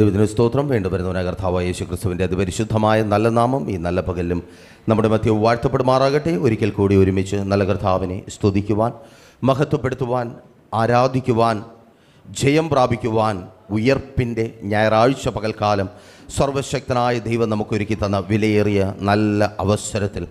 ദൈവത്തിന് സ്തോത്രം. വേണ്ടുവരുന്നവനായ കർത്താവായ യേശു ക്രിസ്തുവിൻ്റെ അതിപരിശുദ്ധമായ നല്ല നാമം ഈ നല്ല പകലിലും നമ്മുടെ മധ്യവും വാഴ്ത്തപ്പെടുമാറാകട്ടെ. ഒരിക്കൽ കൂടി ഒരുമിച്ച് നല്ല കർത്താവിനെ സ്തുതിക്കുവാൻ, മഹത്വപ്പെടുത്തുവാൻ, ആരാധിക്കുവാൻ, ജയം പ്രാപിക്കുവാൻ ഉയർപ്പിൻ്റെ ഞായറാഴ്ച പകൽക്കാലം സർവശക്തനായ ദൈവം നമുക്കൊരുക്കി തന്ന വിലയേറിയ നല്ല അവസരത്തിൽ,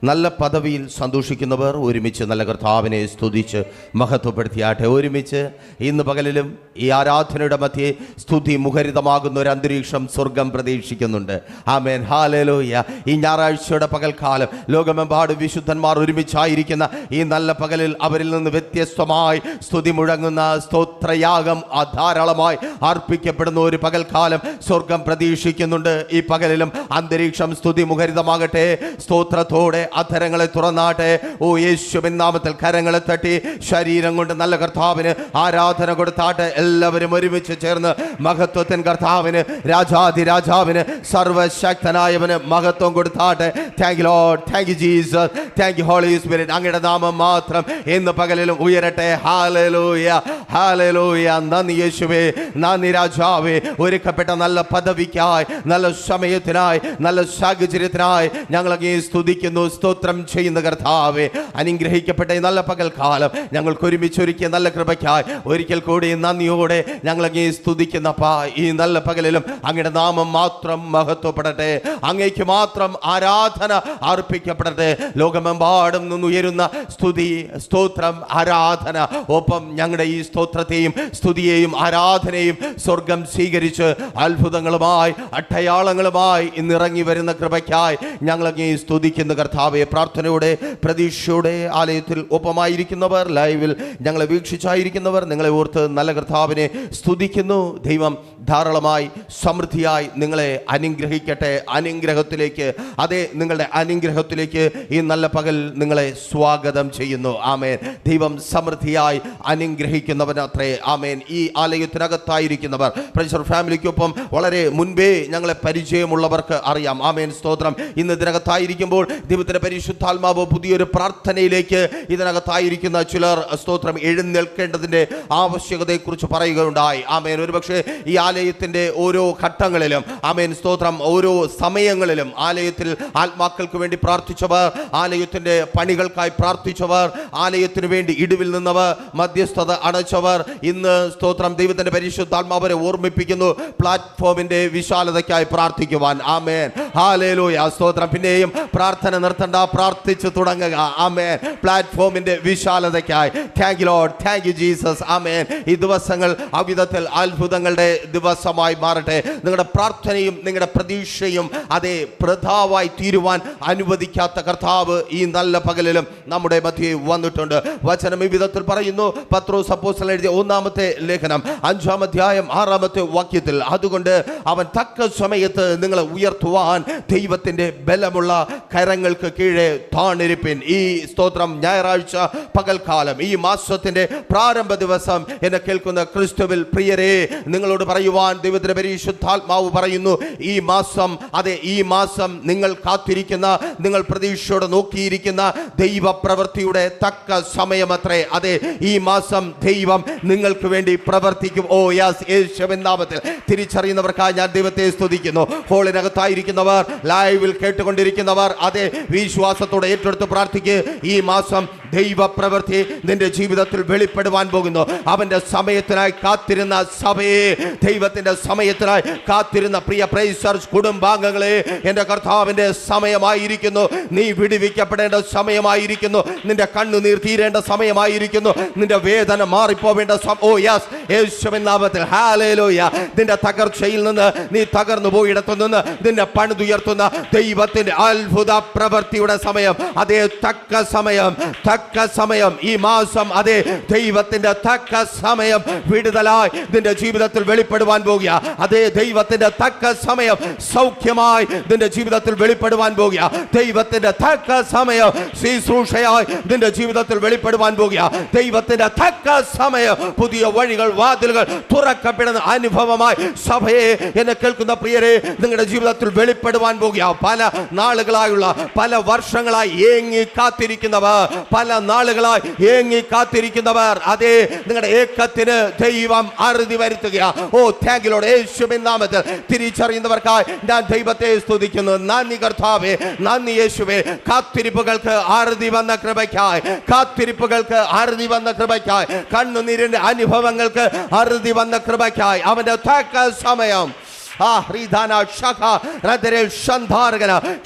നല്ല പദവിയിൽ സന്തോഷിക്കുന്നവർ ഒരുമിച്ച് നല്ല കർത്താവിനെ സ്തുതിച്ച് മഹത്വപ്പെടുത്തിയാട്ടെ. ഒരുമിച്ച് ഇന്ന് പകലിലും ഈ ആരാധനയുടെ മധ്യേ സ്തുതി മുഖരിതമാകുന്ന ഒരു അന്തരീക്ഷം സ്വർഗം പ്രതീക്ഷിക്കുന്നുണ്ട്. ആമേൻ, ഹല്ലേലൂയ. ഈ ഞായറാഴ്ചയുടെ പകൽക്കാലം ലോകമെമ്പാടും വിശുദ്ധന്മാർ ഒരുമിച്ചായിരിക്കുന്ന ഈ നല്ല പകലിൽ അവരിൽ നിന്ന് വ്യത്യസ്തമായി സ്തുതി മുഴങ്ങുന്ന സ്തോത്രയാഗം ധാരാളമായി അർപ്പിക്കപ്പെടുന്ന ഒരു പകൽക്കാലം സ്വർഗം പ്രതീക്ഷിക്കുന്നുണ്ട്. ഈ പകലിലും അന്തരീക്ഷം സ്തുതി മുഖരിതമാകട്ടെ. സ്തോത്രത്തോടെ അധരങ്ങളെ തുറന്നാട്ടെ. ഓ യേശുവിൻ നാമത്തിൽ കരങ്ങളെ തട്ടി ശരീരം കൊണ്ട് നല്ല കർത്താവിന് ആരാധന കൊടുത്താട്ടെ. എല്ലാവരും ഒരുമിച്ച് ചേർന്ന് മഹത്വത്തിൻ കർത്താവിന്, രാജാധിരാജാവിന്, സർവശക്തനായവന് മഹത്വം കൊടുത്താട്ടെ. Thank you Lord, thank you Jesus, thank you Holy Spirit. അങ്ങയുടെ നാമം മാത്രം ഇന്ന് പകലിലും ഉയരട്ടെ. Hallelujah, hallelujah. നന്ദി യേശുവേ, നന്ദി രാജാവേ. ഒരുക്കപ്പെട്ട നല്ല പദവിക്കായി, നല്ല സമയത്തിനായി, നല്ല സാഹചര്യത്തിനായി ഞങ്ങളങ്ങേ സ്തുതിക്കുന്നു, സ്തോത്രം ചെയ്യുന്ന കർത്താവേ. അനുഗ്രഹിക്കപ്പെട്ട ഈ നല്ല പകൽക്കാലം ഞങ്ങൾക്ക് ഒരുമിച്ച് ഒരുക്കിയ നല്ല കൃപയ്ക്കായി ഒരിക്കൽ കൂടി നന്ദിയോടെ ഞങ്ങളങ്ങേ സ്തുതിക്കുന്നപ്പാ. ഈ നല്ല പകലിലും അങ്ങയുടെ നാമം മാത്രം മഹത്വപ്പെടട്ടെ, അങ്ങേക്ക് മാത്രം ആരാധന അർപ്പിക്കപ്പെടട്ടെ. ലോകമെമ്പാടും നിന്നുയരുന്ന സ്തുതി, സ്തോത്രം, ആരാധന, ഒപ്പം ഞങ്ങളുടെ ഈ സ്തോത്രത്തെയും സ്തുതിയെയും ആരാധനയും സ്വർഗം സ്വീകരിച്ച് അത്ഭുതങ്ങളുമായി അടയാളങ്ങളുമായി ഇന്നിറങ്ങി വരുന്ന കൃപയ്ക്കായി ഞങ്ങളങ്ങേ സ്തുതിക്കുന്ന കർത്താവേ. പ്രാർത്ഥനയോടെ പ്രതീക്ഷയോടെ ആലയത്തിൽ ഒപ്പമായിരിക്കുന്നവർ, ലൈവിൽ ഞങ്ങളെ വീക്ഷിച്ചായിരിക്കുന്നവർ, നിങ്ങളെ ഓർത്ത് നല്ല കർത്താവിനെ സ്തുതിക്കുന്നു. ദൈവം ധാരാളമായി സമൃദ്ധിയായി നിങ്ങളെ അനുഗ്രഹിക്കട്ടെ. അനുഗ്രഹത്തിലേക്ക്, അതെ, നിങ്ങളുടെ അനുഗ്രഹത്തിലേക്ക് ഈ നല്ല പകൽ നിങ്ങളെ സ്വാഗതം ചെയ്യുന്നു. ആമേൻ. ദൈവം സമൃദ്ധിയായി അനുഗ്രഹിക്കുന്നവനത്രേ. ആമേൻ. ഈ ആലയത്തിനകത്തായിരിക്കുന്നവർ, പ്രൈസർ ഫാമിലിക്കൊപ്പം വളരെ മുൻപേ ഞങ്ങളെ പരിചയമുള്ളവർക്ക് അറിയാം. ആമേൻ, സ്തോത്രം. ഇന്ന് ഇതിനകത്തായിരിക്കുമ്പോൾ ദൈവത്തിന്റെ പരിശുദ്ധാത്മാവ് പുതിയൊരു പ്രാർത്ഥനയിലേക്ക് ഇതിനകത്തായിരിക്കുന്ന ചിലർ, സ്തോത്രം, എഴുന്നേൽക്കേണ്ടതിന്റെ ആവശ്യകതയെക്കുറിച്ച് പറയുകയുണ്ടായി. ആമേൻ. ഒരുപക്ഷെ ഈ ആലയത്തിന്റെ ഓരോ ഘട്ടങ്ങളിലും, ആമേൻ, സ്തോത്രം, ഓരോ സമയങ്ങളിലും ആലയത്തിൽ ആത്മാക്കൾക്ക് വേണ്ടി പ്രാർത്ഥിച്ചവർ, ആലയത്തിന്റെ പണികൾക്കായി പ്രാർത്ഥിച്ചവർ, ആലയത്തിന് വേണ്ടി ഇടിവിൽ നിന്നവർ, മധ്യസ്ഥത അടച്ചവർ, ഇന്ന് സ്തോത്രം ദൈവത്തിന്റെ പരിശുദ്ധാത്മാവരെ ഓർമ്മിപ്പിക്കുന്നു പ്ലാറ്റ്ഫോമിന്റെ വിശാലതയ്ക്കായി പ്രാർത്ഥിക്കുവാൻ. ആമേൻ, ഹല്ലേലൂയ, സ്തോത്രം. പിന്നെയും പ്രാർത്ഥന നിർത്തണ്ട, പ്രാർത്ഥിച്ചു തുടങ്ങുക. ആമേൻ. പ്ലാറ്റ്ഫോമിന്റെ വിശാലതയ്ക്കായി. Thank you Lord, thank you Jesus. ആമേൻ. ഈ ദിവസങ്ങൾ അവിധത്തിൽ അത്ഭുതങ്ങളുടെ ദിവസമായി മാറട്ടെ. നിങ്ങളുടെ പ്രാർത്ഥനയും നിങ്ങളുടെ പ്രതീക്ഷയും അതേ പ്രതാവായി തീരുവാൻ അനുവദിക്കാത്ത കർത്താവ് ഈ നല്ല പകലിലും നമ്മുടെ മധ്യേ വന്നിട്ടുണ്ട്. വചനം ഈ വിധത്തിൽ പറയുന്നു. പത്രോസ് അപ്പോസ്തലൻ എഴുതിയ 1-ാമത്തെ ലേഖനം 5-ാം അധ്യായം 6-ാമത്തെ വാക്യത്തിൽ, അതുകൊണ്ട് അവൻ തക്ക സമയത്ത് നിങ്ങളെ ഉയർത്തുവാൻ ദൈവത്തിന്റെ ബലമുള്ള കരങ്ങൾക്ക് കീഴെ താണിരിപ്പിൻ. ഈ സ്തോത്രം ഞായറാഴ്ച പകൽക്കാലം, ഈ മാസത്തിന്റെ പ്രാരംഭ ദിവസം എന്നെ കേൾക്കുന്ന ക്രിസ്തുവിൽ പ്രിയരെ, നിങ്ങളോട് പറയുവാൻ ദൈവത്തിന്റെ പരിശുദ്ധാത്മാവ് പറയുന്നു, ഈ മാസം, അതെ, ഈ മാസം നിങ്ങൾ കാത്തിരിക്കുന്ന, നിങ്ങൾ പ്രതീക്ഷയോടെ നോക്കിയിരിക്കുന്ന ദൈവപ്രവൃത്തിയുടെ തക്ക സമയമത്രേ. അതെ, ഈ മാസം ദൈവം നിങ്ങൾക്ക് വേണ്ടി പ്രവർത്തിക്കും. ഓ യെസ്, യേശുവിൻ നാമത്തിൽ തിരിച്ചറിയുന്നവർക്കായി ഞാൻ ദൈവത്തെ സ്തുതിക്കുന്നു. ഹോളിനകത്തായിരിക്കുന്നവർ, ലൈവിൽ കേട്ടുകൊണ്ടിരിക്കുന്നവർ, അതെ, വിശ്വാസത്തോടെ ഏറ്റെടുത്ത് പ്രാർത്ഥിക്കുക. ഈ മാസം ദൈവപ്രവൃത്തി നിന്റെ ജീവിതത്തിൽ വെളിപ്പെടുവാൻ പോകുന്നു. അവന്റെ സമയത്തിനായി കാത്തിരുന്ന സഭയെ, ദൈവത്തിന്റെ സമയത്തിനായി കാത്തിരുന്ന പ്രിയ പ്രൈസേഴ്സ് കുടുംബാംഗങ്ങളെ, എന്റെ കർത്താവിന്റെ സമയമായിരിക്കുന്നു. നീ വിടുവിക്കപ്പെടേണ്ട സമയമായിരിക്കുന്നു. നിന്റെ കണ്ണുനീർ തീരേണ്ട സമയമായിരിക്കുന്നു. നിന്റെ വേദന മാറിപ്പോവേണ്ട ഓ യെസ്, യേശുവിൻ നാമത്തിൽ ഹല്ലേലൂയ. നിന്റെ തകർച്ചയിൽ നിന്ന്, നീ തകർന്നു പോയിടത്തു നിന്ന് നിന്നെ പണിതുയർത്തുന്ന ദൈവത്തിന്റെ അത്ഭുത പ്രവൃത്തിയുടെ സമയം, അതേ, തക്ക സമയം, തക്ക സമയം. ഈ മാസം, അതേ, ദൈവത്തിന്റെ തക്ക സമയം വിടുതലായി നിന്റെ ജീവിതത്തിൽ വെളിപ്പെടുവാൻ പോകുക. അതേ, ദൈവത്തിന്റെ തക്ക സമയം സൗഖ്യമായി നിന്റെ ജീവിതത്തിൽ വെളിപ്പെടുവാൻ പോകുക. ദൈവത്തിന്റെ തക്ക സമയം ശുശ്രൂഷയായി നിന്റെ ജീവിതത്തിൽ വെളിപ്പെടുവാൻ പോകുക. ദൈവത്തിന്റെ തക്ക സമയം പുതിയ വഴികൾ, വാതിലുകൾ തുറക്കപ്പെടുന്ന അനുഭവമായി സഭയെ, എന്നെ കേൾക്കുന്ന പ്രിയരെ, നിങ്ങളുടെ ജീവിതത്തിൽ വെളിപ്പെടുവാൻ പോകുക. പല നാളുകളായുള്ള, പല വർഷങ്ങളായി ഏങ്ങി കാത്തിരിക്കുന്നവർ, പല പല നാളുകളായി ഏങ്ങി കാത്തിരിക്കുന്നവർ, അതേ നിങ്ങളുടെ ഏക്കത്തിന് ദൈവം അറുതി വരുത്തുക. ഓ താങ്ക് യു ലോർഡ്. യേശുവിൻ നാമത്തിൽ തിരിച്ചറിയുന്നവർക്കായി ഞാൻ ദൈവത്തെ സ്തുതിക്കുന്നു. നന്ദി കർത്താവേ, നന്ദി യേശുവേ. കാത്തിരിപ്പുകൾക്ക് അറുതി വന്ന കൃപയ്ക്കായി, കാത്തിരിപ്പുകൾക്ക് അറുതി വന്ന കൃപയ്ക്കായി, കണ്ണുനീരിന്റെ അനുഭവങ്ങൾക്ക് അറുതി വന്ന കൃപയ്ക്കായി, അവന്റെ തക്ക സമയം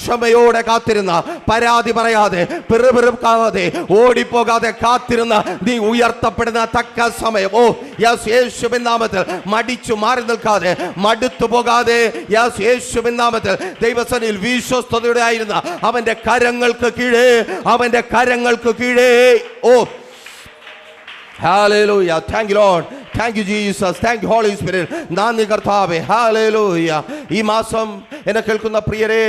ക്ഷമയോടെ കാത്തിരുന്ന, പരാതി പറയാതെ, പിറുപിറുക്കാതെ, ഓടിപ്പോകാതെ കാത്തിരുന്ന നീ ഉയർത്തപ്പെടുന്ന തക്ക സമയം. ഓ യെസ്, യേശുവിൻ നാമത്തിൽ മടിച്ചു മാറി നിൽക്കാതെ, മടുത്തു പോകാതെ, യെസ് യേശുവിൻ നാമത്തിൽ ദൈവസന്നിധിയിൽ വിശ്വസ്തയോടെ ആയിരുന്ന അവന്റെ കരങ്ങൾക്ക് കീഴേ, അവന്റെ കരങ്ങൾക്ക് കീഴേ. ഓ Hallelujah. Thank you Lord. Thank you Jesus. Thank you Holy Spirit. നന്ദി കർത്താവേ. Hallelujah. ഈ മാസം എന്നെ കേൾക്കുന്ന പ്രിയരെ,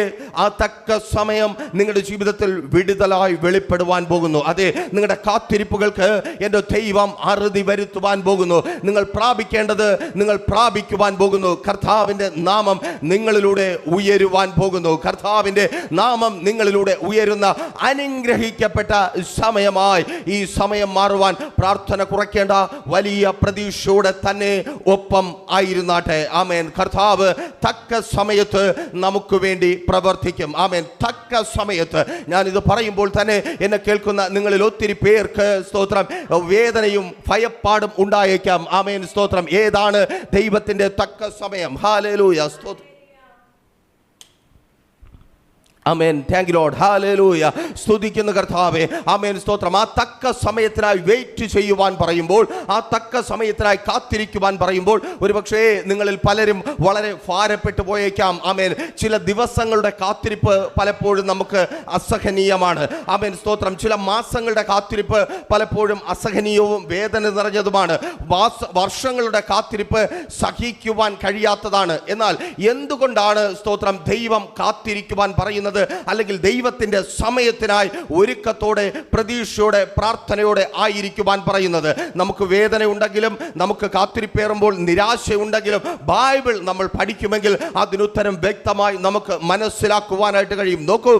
ആ തക്ക സമയം നിങ്ങളുടെ ജീവിതത്തിൽ വിടുതലായി വെളിപ്പെടുവാൻ പോകുന്നു. അതെ, നിങ്ങളുടെ കാത്തിരിപ്പുകൾക്ക് എൻ്റെ ദൈവം അറുതി വരുത്തുവാൻ പോകുന്നു. നിങ്ങൾ പ്രാപിക്കേണ്ടത് നിങ്ങൾ പ്രാപിക്കുവാൻ പോകുന്നു. കർത്താവിൻ്റെ നാമം നിങ്ങളിലൂടെ ഉയരുവാൻ പോകുന്നു. കർത്താവിൻ്റെ നാമം നിങ്ങളിലൂടെ ഉയരുന്ന അനുഗ്രഹിക്കപ്പെട്ട സമയമായി ഈ സമയം മാറുവാൻ പ്രാർത്ഥന കുറയ്ക്കേണ്ട, വലിയ പ്രതീക്ഷയോടെ തന്നെ ഒപ്പം ആയിരുന്നാട്ടെ. ആമേൻ. കർത്താവ് തക്ക സമയത്ത് നമുക്ക് വേണ്ടി പ്രവർത്തിക്കും. ആമേൻ. തക്ക സമയത്ത്. ഞാനിത് പറയുമ്പോൾ തന്നെ എന്നെ കേൾക്കുന്ന നിങ്ങളിൽ ഒത്തിരി പേർക്ക് സ്തോത്രം വേദനയും ഭയപ്പാടും ഉണ്ടായേക്കാം. ആമേൻ. സ്തോത്രം. ഏതാണ് ദൈവത്തിന്റെ തക്ക സമയം? ഹല്ലേലൂയ. സ്തോത്രം. ആമേൻ. Thank you Lord. ഹല്ലേലൂയ. സ്തുതിക്കുന്ന കർത്താവേ. ആമേൻ. സ്തോത്രം. ആ തക്ക സമയത്തിനായി വെയിറ്റ് ചെയ്യുവാൻ പറയുമ്പോൾ, ആ തക്ക സമയത്തിനായി കാത്തിരിക്കുവാൻ പറയുമ്പോൾ, ഒരുപക്ഷേ നിങ്ങളിൽ പലരും വളരെ ഭാരപ്പെട്ടു പോയേക്കാം. ആമേൻ. ചില ദിവസങ്ങളുടെ കാത്തിരിപ്പ് പലപ്പോഴും നമുക്ക് അസഹനീയമാണ്. ആമേൻ. സ്തോത്രം. ചില മാസങ്ങളുടെ കാത്തിരിപ്പ് പലപ്പോഴും അസഹനീയവും വേദന നിറഞ്ഞതുമാണ്. വർഷങ്ങളുടെ കാത്തിരിപ്പ് സഹിക്കുവാൻ കഴിയാത്തതാണ്. എന്നാൽ എന്തുകൊണ്ടാണ് സ്തോത്രം ദൈവം കാത്തിരിക്കുവാൻ പറയുന്നത്, അല്ലെങ്കിൽ ദൈവത്തിന്റെ സമയത്തിനായി ഒരുക്കത്തോടെ, പ്രതീക്ഷയോടെ, പ്രാർത്ഥനയോടെ ആയിരിക്കുവാൻ പറയുന്നത്? നമുക്ക് വേദന ഉണ്ടെങ്കിലും, നമുക്ക് കാത്തിരിപ്പേറുമ്പോൾ നിരാശയുണ്ടെങ്കിലും, ബൈബിൾ നമ്മൾ പഠിക്കുമെങ്കിൽ അതിനുത്തരം വ്യക്തമായി നമുക്ക് മനസ്സിലാക്കുവാനായിട്ട് കഴിയും. നോക്കൂ,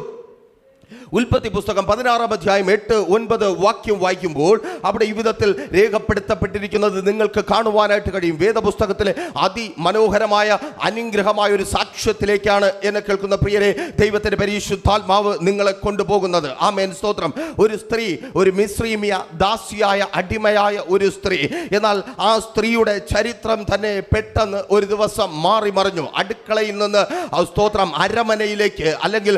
ഉൽപ്പത്തി പുസ്തകം 16-ാം അധ്യായം 8-9 വാക്യം വായിക്കുമ്പോൾ അവിടെ ഈ വിധത്തിൽ രേഖപ്പെടുത്തപ്പെട്ടിരിക്കുന്നത് നിങ്ങൾക്ക് കാണുവാനായിട്ട് കഴിയും. വേദപുസ്തകത്തിലെ അതിമനോഹരമായ അനുഗ്രഹമായ ഒരു സാക്ഷ്യത്തിലേക്കാണ് എന്നെ കേൾക്കുന്ന പ്രിയരെ ദൈവത്തിന്റെ പരിശുദ്ധാത്മാവ് നിങ്ങളെ കൊണ്ടുപോകുന്നത്. ആമേൻ. സ്തോത്രം. ഒരു സ്ത്രീ, ഒരു മിസ്രീമിയ ദാസിയായ, അടിമയായ ഒരു സ്ത്രീ. എന്നാൽ ആ സ്ത്രീയുടെ ചരിത്രം തന്നെ പെട്ടെന്ന് ഒരു ദിവസം മാറി മറിഞ്ഞു. അടുക്കളയിൽ നിന്ന് സ്തോത്രം അരമനയിലേക്ക്, അല്ലെങ്കിൽ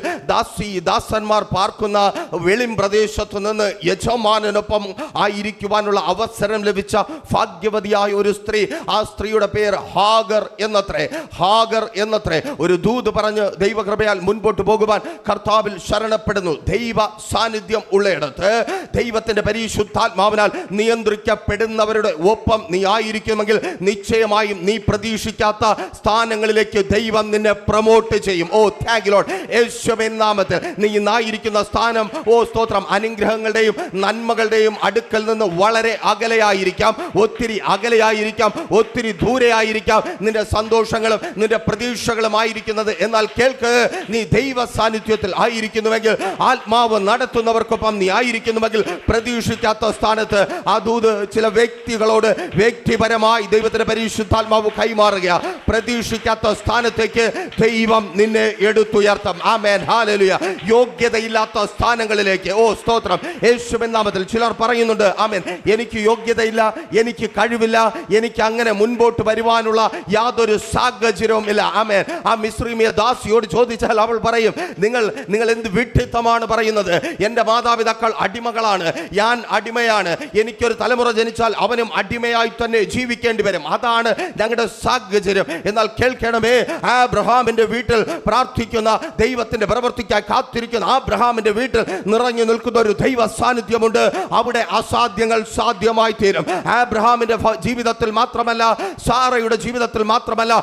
ദാസന്മാർ പാർക്കുന്ന വെളിം പ്രദേശത്തു നിന്ന് യജമാനനൊപ്പം ആയിരിക്കുവാനുള്ള അവസരം ലഭിച്ച ഭാഗ്യവതിയായ ഒരു സ്ത്രീ. ആ സ്ത്രീയുടെ പേര് ഹാഗർ എന്നത്രേ. ഹാഗർ എന്നത്രേ. ഒരു ദൂത് പറഞ്ഞ് ദൈവകൃപയാൽ മുൻപോട്ട് പോകുവാൻ കർത്താവിൽ ശരണപ്പെടുന്നു. ദൈവ സാന്നിധ്യം ഉള്ളയിടത്ത്, ദൈവത്തിന്റെ പരിശുദ്ധാത്മാവിനാൽ നിയന്ത്രിക്കപ്പെടുന്നവരുടെ ഒപ്പം നീ ആയിരിക്കുമെങ്കിൽ നിശ്ചയമായും നീ പ്രതീക്ഷിക്കാത്ത സ്ഥാനങ്ങളിലേക്ക് ദൈവം നിന്നെ പ്രൊമോട്ട് ചെയ്യും. ഓ താങ്ക് യു ലോർഡ്. യേശുവിൻ നാമത്തിൽ നീ ഇരിക്കുന്ന സ്ഥാനം, ഓ സ്തോത്രം, അനുഗ്രഹങ്ങളുടെയും നന്മകളുടെയും അടുക്കൽ നിന്ന് വളരെ അകലെയായിരിക്കാം, ഒത്തിരി അകലെയായിരിക്കാം, ഒത്തിരി ദൂരെയായിരിക്കാം നിന്റെ സന്തോഷങ്ങളും നിന്റെ പ്രതീക്ഷകളും ആയിരിക്കുന്നത്. എന്നാൽ കേൾക്ക്, നീ ദൈവ സാന്നിധ്യത്തിൽ ആയിരിക്കുന്നുവെങ്കിൽ, ആത്മാവ് നടത്തുന്നവർക്കൊപ്പം നീ ആയിരിക്കുന്നുവെങ്കിൽ, പ്രതീക്ഷിക്കാത്ത സ്ഥാനത്ത് ആ ദൂത് ചില വ്യക്തികളോട് വ്യക്തിപരമായി ദൈവത്തിന്റെ പരിശുദ്ധാത്മാവ് കൈമാറുക. പ്രതീക്ഷിക്കാത്ത സ്ഥാനത്തേക്ക് ദൈവം നിന്നെ എടുത്തുയർത്തും. ആമേൻ. ഹല്ലേലൂയ. യോഗ്യതയില്ലാത്ത സ്ഥാനങ്ങളിലേക്ക്, ഓ സ്തോത്രം, യേശുവിൻ നാമത്തിൽ. ചിലർ പറയുന്നുണ്ട്, ആമേൻ, എനിക്ക് യോഗ്യതയില്ല, എനിക്ക് കഴിവില്ല, എനിക്ക് അങ്ങനെ മുൻപോട്ട് വരുവാനുള്ള യാതൊരു സാഹചര്യവും ഇല്ല. ആമേൻ. ആ മിസ്രീമിയ ദാസിയോട് ചോദിച്ചാൽ അവൾ പറയും, നിങ്ങൾ എന്ത് വിഡ്ഢിത്തമാണ് പറയുന്നത്? എൻ്റെ മാതാപിതാക്കൾ അടിമകളാണ്, ഞാൻ അടിമയാണ്, എനിക്കൊരു തലമുറ ജനിച്ചാൽ അവനും അടിമയായി തന്നെ ജീവിക്കേണ്ടി വരും, അതാണ് ഞങ്ങളുടെ സാഹചര്യം. എന്നാൽ കേൾക്കണമേ, അബ്രഹാമിന്റെ വീട്ടിൽ പ്രാർത്ഥിക്കുന്ന, ദൈവത്തിന്റെ പ്രവൃത്തിക്കായി കാത്തിരിക്കുന്ന അബ്രഹാമിന്റെ വീട്ടിൽ നിറഞ്ഞു നിൽക്കുന്ന ഒരു ദൈവ സാന്നിധ്യമുണ്ട്. അവിടെ അസാധ്യങ്ങൾ സാധ്യമായി തീരും. അബ്രഹാമിന്റെ ജീവിതത്തിൽ മാത്രമല്ല, സാറയുടെ ജീവിതത്തിൽ മാത്രമല്ല,